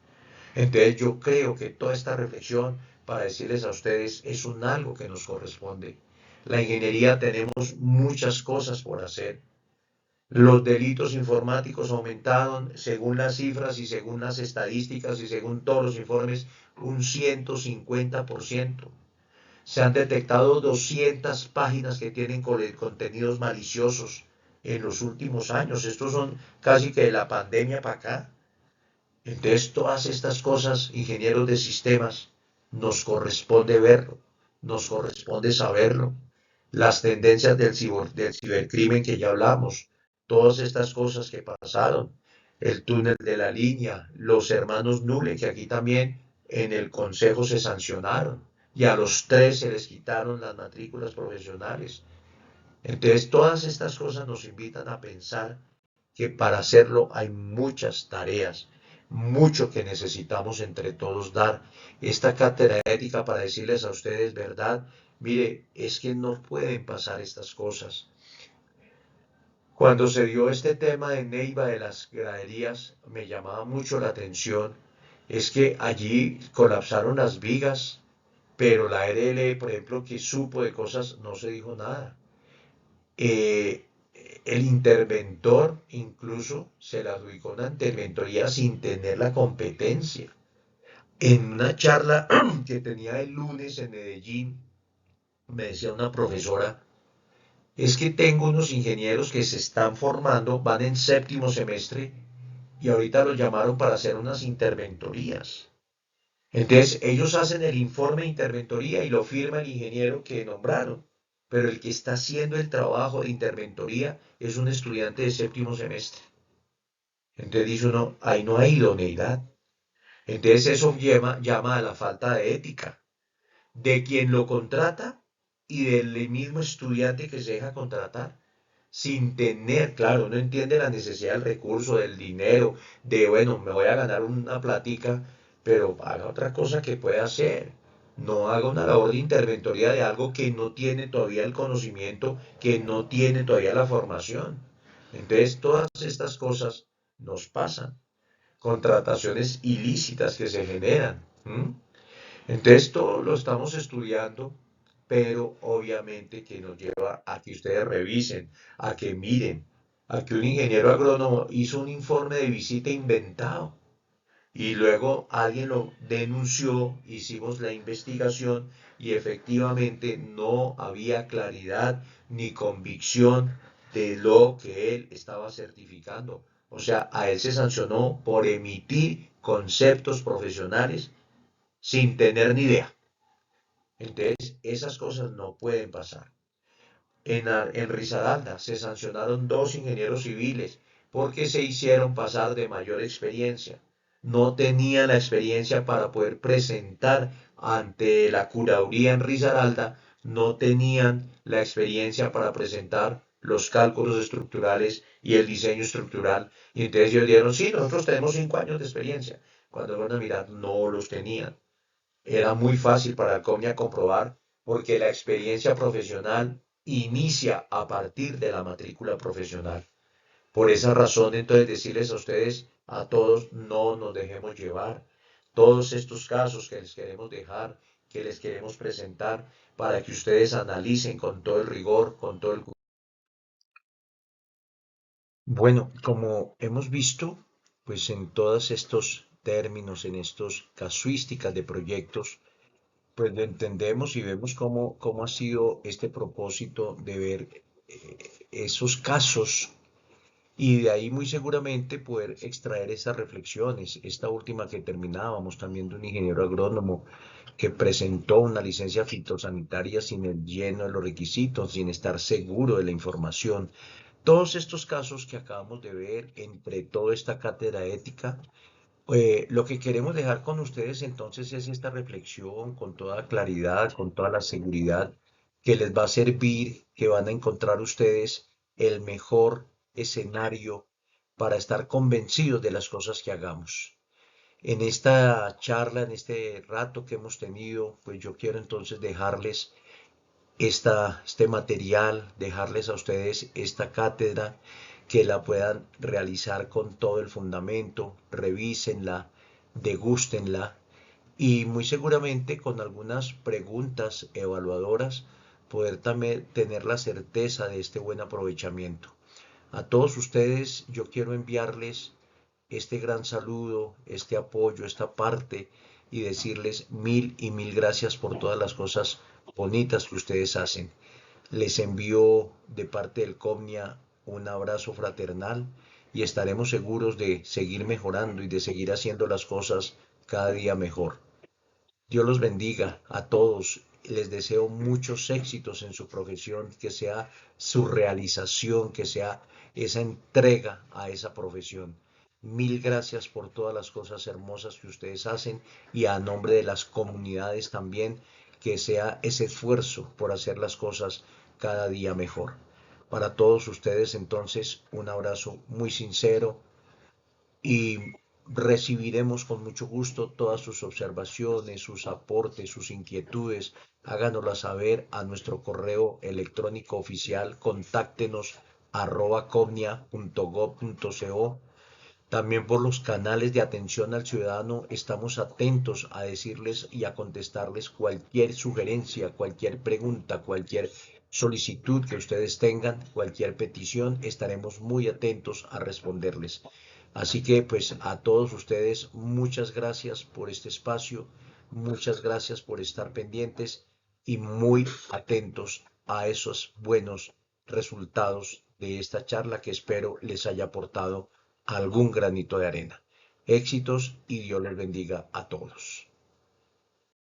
S1: Entonces yo creo que toda esta reflexión para decirles a ustedes es un algo que nos corresponde. La ingeniería tenemos muchas cosas por hacer. Los delitos informáticos aumentaron, según las cifras y según las estadísticas y según todos los informes, un 150%. Se han detectado 200 páginas que tienen contenidos maliciosos en los últimos años. Estos son casi que de la pandemia para acá. Entonces, todas estas cosas, ingenieros de sistemas, nos corresponde verlo, nos corresponde saberlo. Las tendencias del cibercrimen que ya hablamos, todas estas cosas que pasaron, el túnel de la línea, los hermanos Nule, que aquí también en el Consejo se sancionaron, y a los tres se les quitaron las matrículas profesionales. Entonces, todas estas cosas nos invitan a pensar que para hacerlo hay muchas tareas, mucho que necesitamos entre todos dar. Esta cátedra ética para decirles a ustedes verdad, mire, es que no pueden pasar estas cosas. Cuando se dio este tema de Neiva de las graderías, me llamaba mucho la atención, es que allí colapsaron las vigas, pero la RL, por ejemplo, que supo de cosas, no se dijo nada. Eh, el interventor incluso se le adjudicó una interventoría sin tener la competencia. En una charla que tenía el lunes en Medellín, me decía una profesora, es que tengo unos ingenieros que se están formando, van en séptimo semestre y ahorita los llamaron para hacer unas interventorías. Entonces, ellos hacen el informe de interventoría y lo firma el ingeniero que nombraron, pero el que está haciendo el trabajo de interventoría es un estudiante de séptimo semestre. Entonces dice uno, ahí no hay idoneidad. Entonces eso llama a la falta de ética de quien lo contrata y del mismo estudiante que se deja contratar. sin tener, claro, uno entiende la necesidad del recurso, del dinero, de, bueno, me voy a ganar una platica, pero haga otra cosa que pueda hacer. No haga una labor de interventoría de algo que no tiene todavía el conocimiento, que no tiene todavía la formación. Entonces, todas estas cosas nos pasan. Contrataciones ilícitas que se generan. ¿M? Entonces, todo lo estamos estudiando, pero obviamente que nos lleva a que ustedes revisen, a que miren, a que un ingeniero agrónomo hizo un informe de visita inventado y luego alguien lo denunció, hicimos la investigación y efectivamente no había claridad ni convicción de lo que él estaba certificando. O sea, a él se sancionó por emitir conceptos profesionales sin tener ni idea. Entonces, esas cosas no pueden pasar. En Risaralda se sancionaron dos ingenieros civiles porque se hicieron pasar de mayor experiencia. No tenían la experiencia para poder presentar ante la curaduría en Risaralda, no tenían la experiencia para presentar los cálculos estructurales y el diseño estructural. Y entonces ellos dijeron, sí, nosotros tenemos 5 años de experiencia. Cuando van a mirar, no los tenían. Era muy fácil para Comia comprobar porque la experiencia profesional inicia a partir de la matrícula profesional. Por esa razón, entonces, decirles a ustedes, a todos, no nos dejemos llevar. Todos estos casos que les queremos dejar, que les queremos presentar, para que ustedes analicen con todo el rigor, con todo el cuidado. Bueno, como hemos visto, pues en todos estos términos, en estos casuísticas de proyectos, pues lo entendemos y vemos cómo ha sido este propósito de ver esos casos y de ahí muy seguramente poder extraer esas reflexiones. Esta última que terminábamos también de un ingeniero agrónomo que presentó una licencia fitosanitaria sin el lleno de los requisitos, sin estar seguro de la información. Todos estos casos que acabamos de ver entre toda esta cátedra ética, lo que queremos dejar con ustedes entonces es esta reflexión con toda claridad, con toda la seguridad que les va a servir, que van a encontrar ustedes el mejor escenario para estar convencidos de las cosas que hagamos. En esta charla, en este rato que hemos tenido, pues yo quiero entonces dejarles este material, dejarles a ustedes esta cátedra, que la puedan realizar con todo el fundamento, revísenla, degústenla y muy seguramente con algunas preguntas evaluadoras poder también tener la certeza de este buen aprovechamiento. A todos ustedes yo quiero enviarles este gran saludo, este apoyo, esta parte y decirles mil y mil gracias por todas las cosas bonitas que ustedes hacen. Les envío de parte del Comnia un abrazo fraternal y estaremos seguros de seguir mejorando y de seguir haciendo las cosas cada día mejor. Dios los bendiga a todos. Les deseo muchos éxitos en su profesión, que sea su realización, que sea esa entrega a esa profesión. Mil gracias por todas las cosas hermosas que ustedes hacen y a nombre de las comunidades también, que sea ese esfuerzo por hacer las cosas cada día mejor. Para todos ustedes entonces un abrazo muy sincero y recibiremos con mucho gusto todas sus observaciones, sus aportes, sus inquietudes. Háganoslas saber a nuestro correo electrónico oficial, contáctenos @comnia.gov.co. También por los canales de atención al ciudadano estamos atentos a decirles y a contestarles cualquier sugerencia, cualquier pregunta, cualquier solicitud que ustedes tengan, cualquier petición, estaremos muy atentos a responderles. Así que pues a todos ustedes muchas gracias por este espacio, muchas gracias por estar pendientes y muy atentos a esos buenos resultados de esta charla que espero les haya aportado algún granito de arena. Éxitos y Dios les bendiga a todos.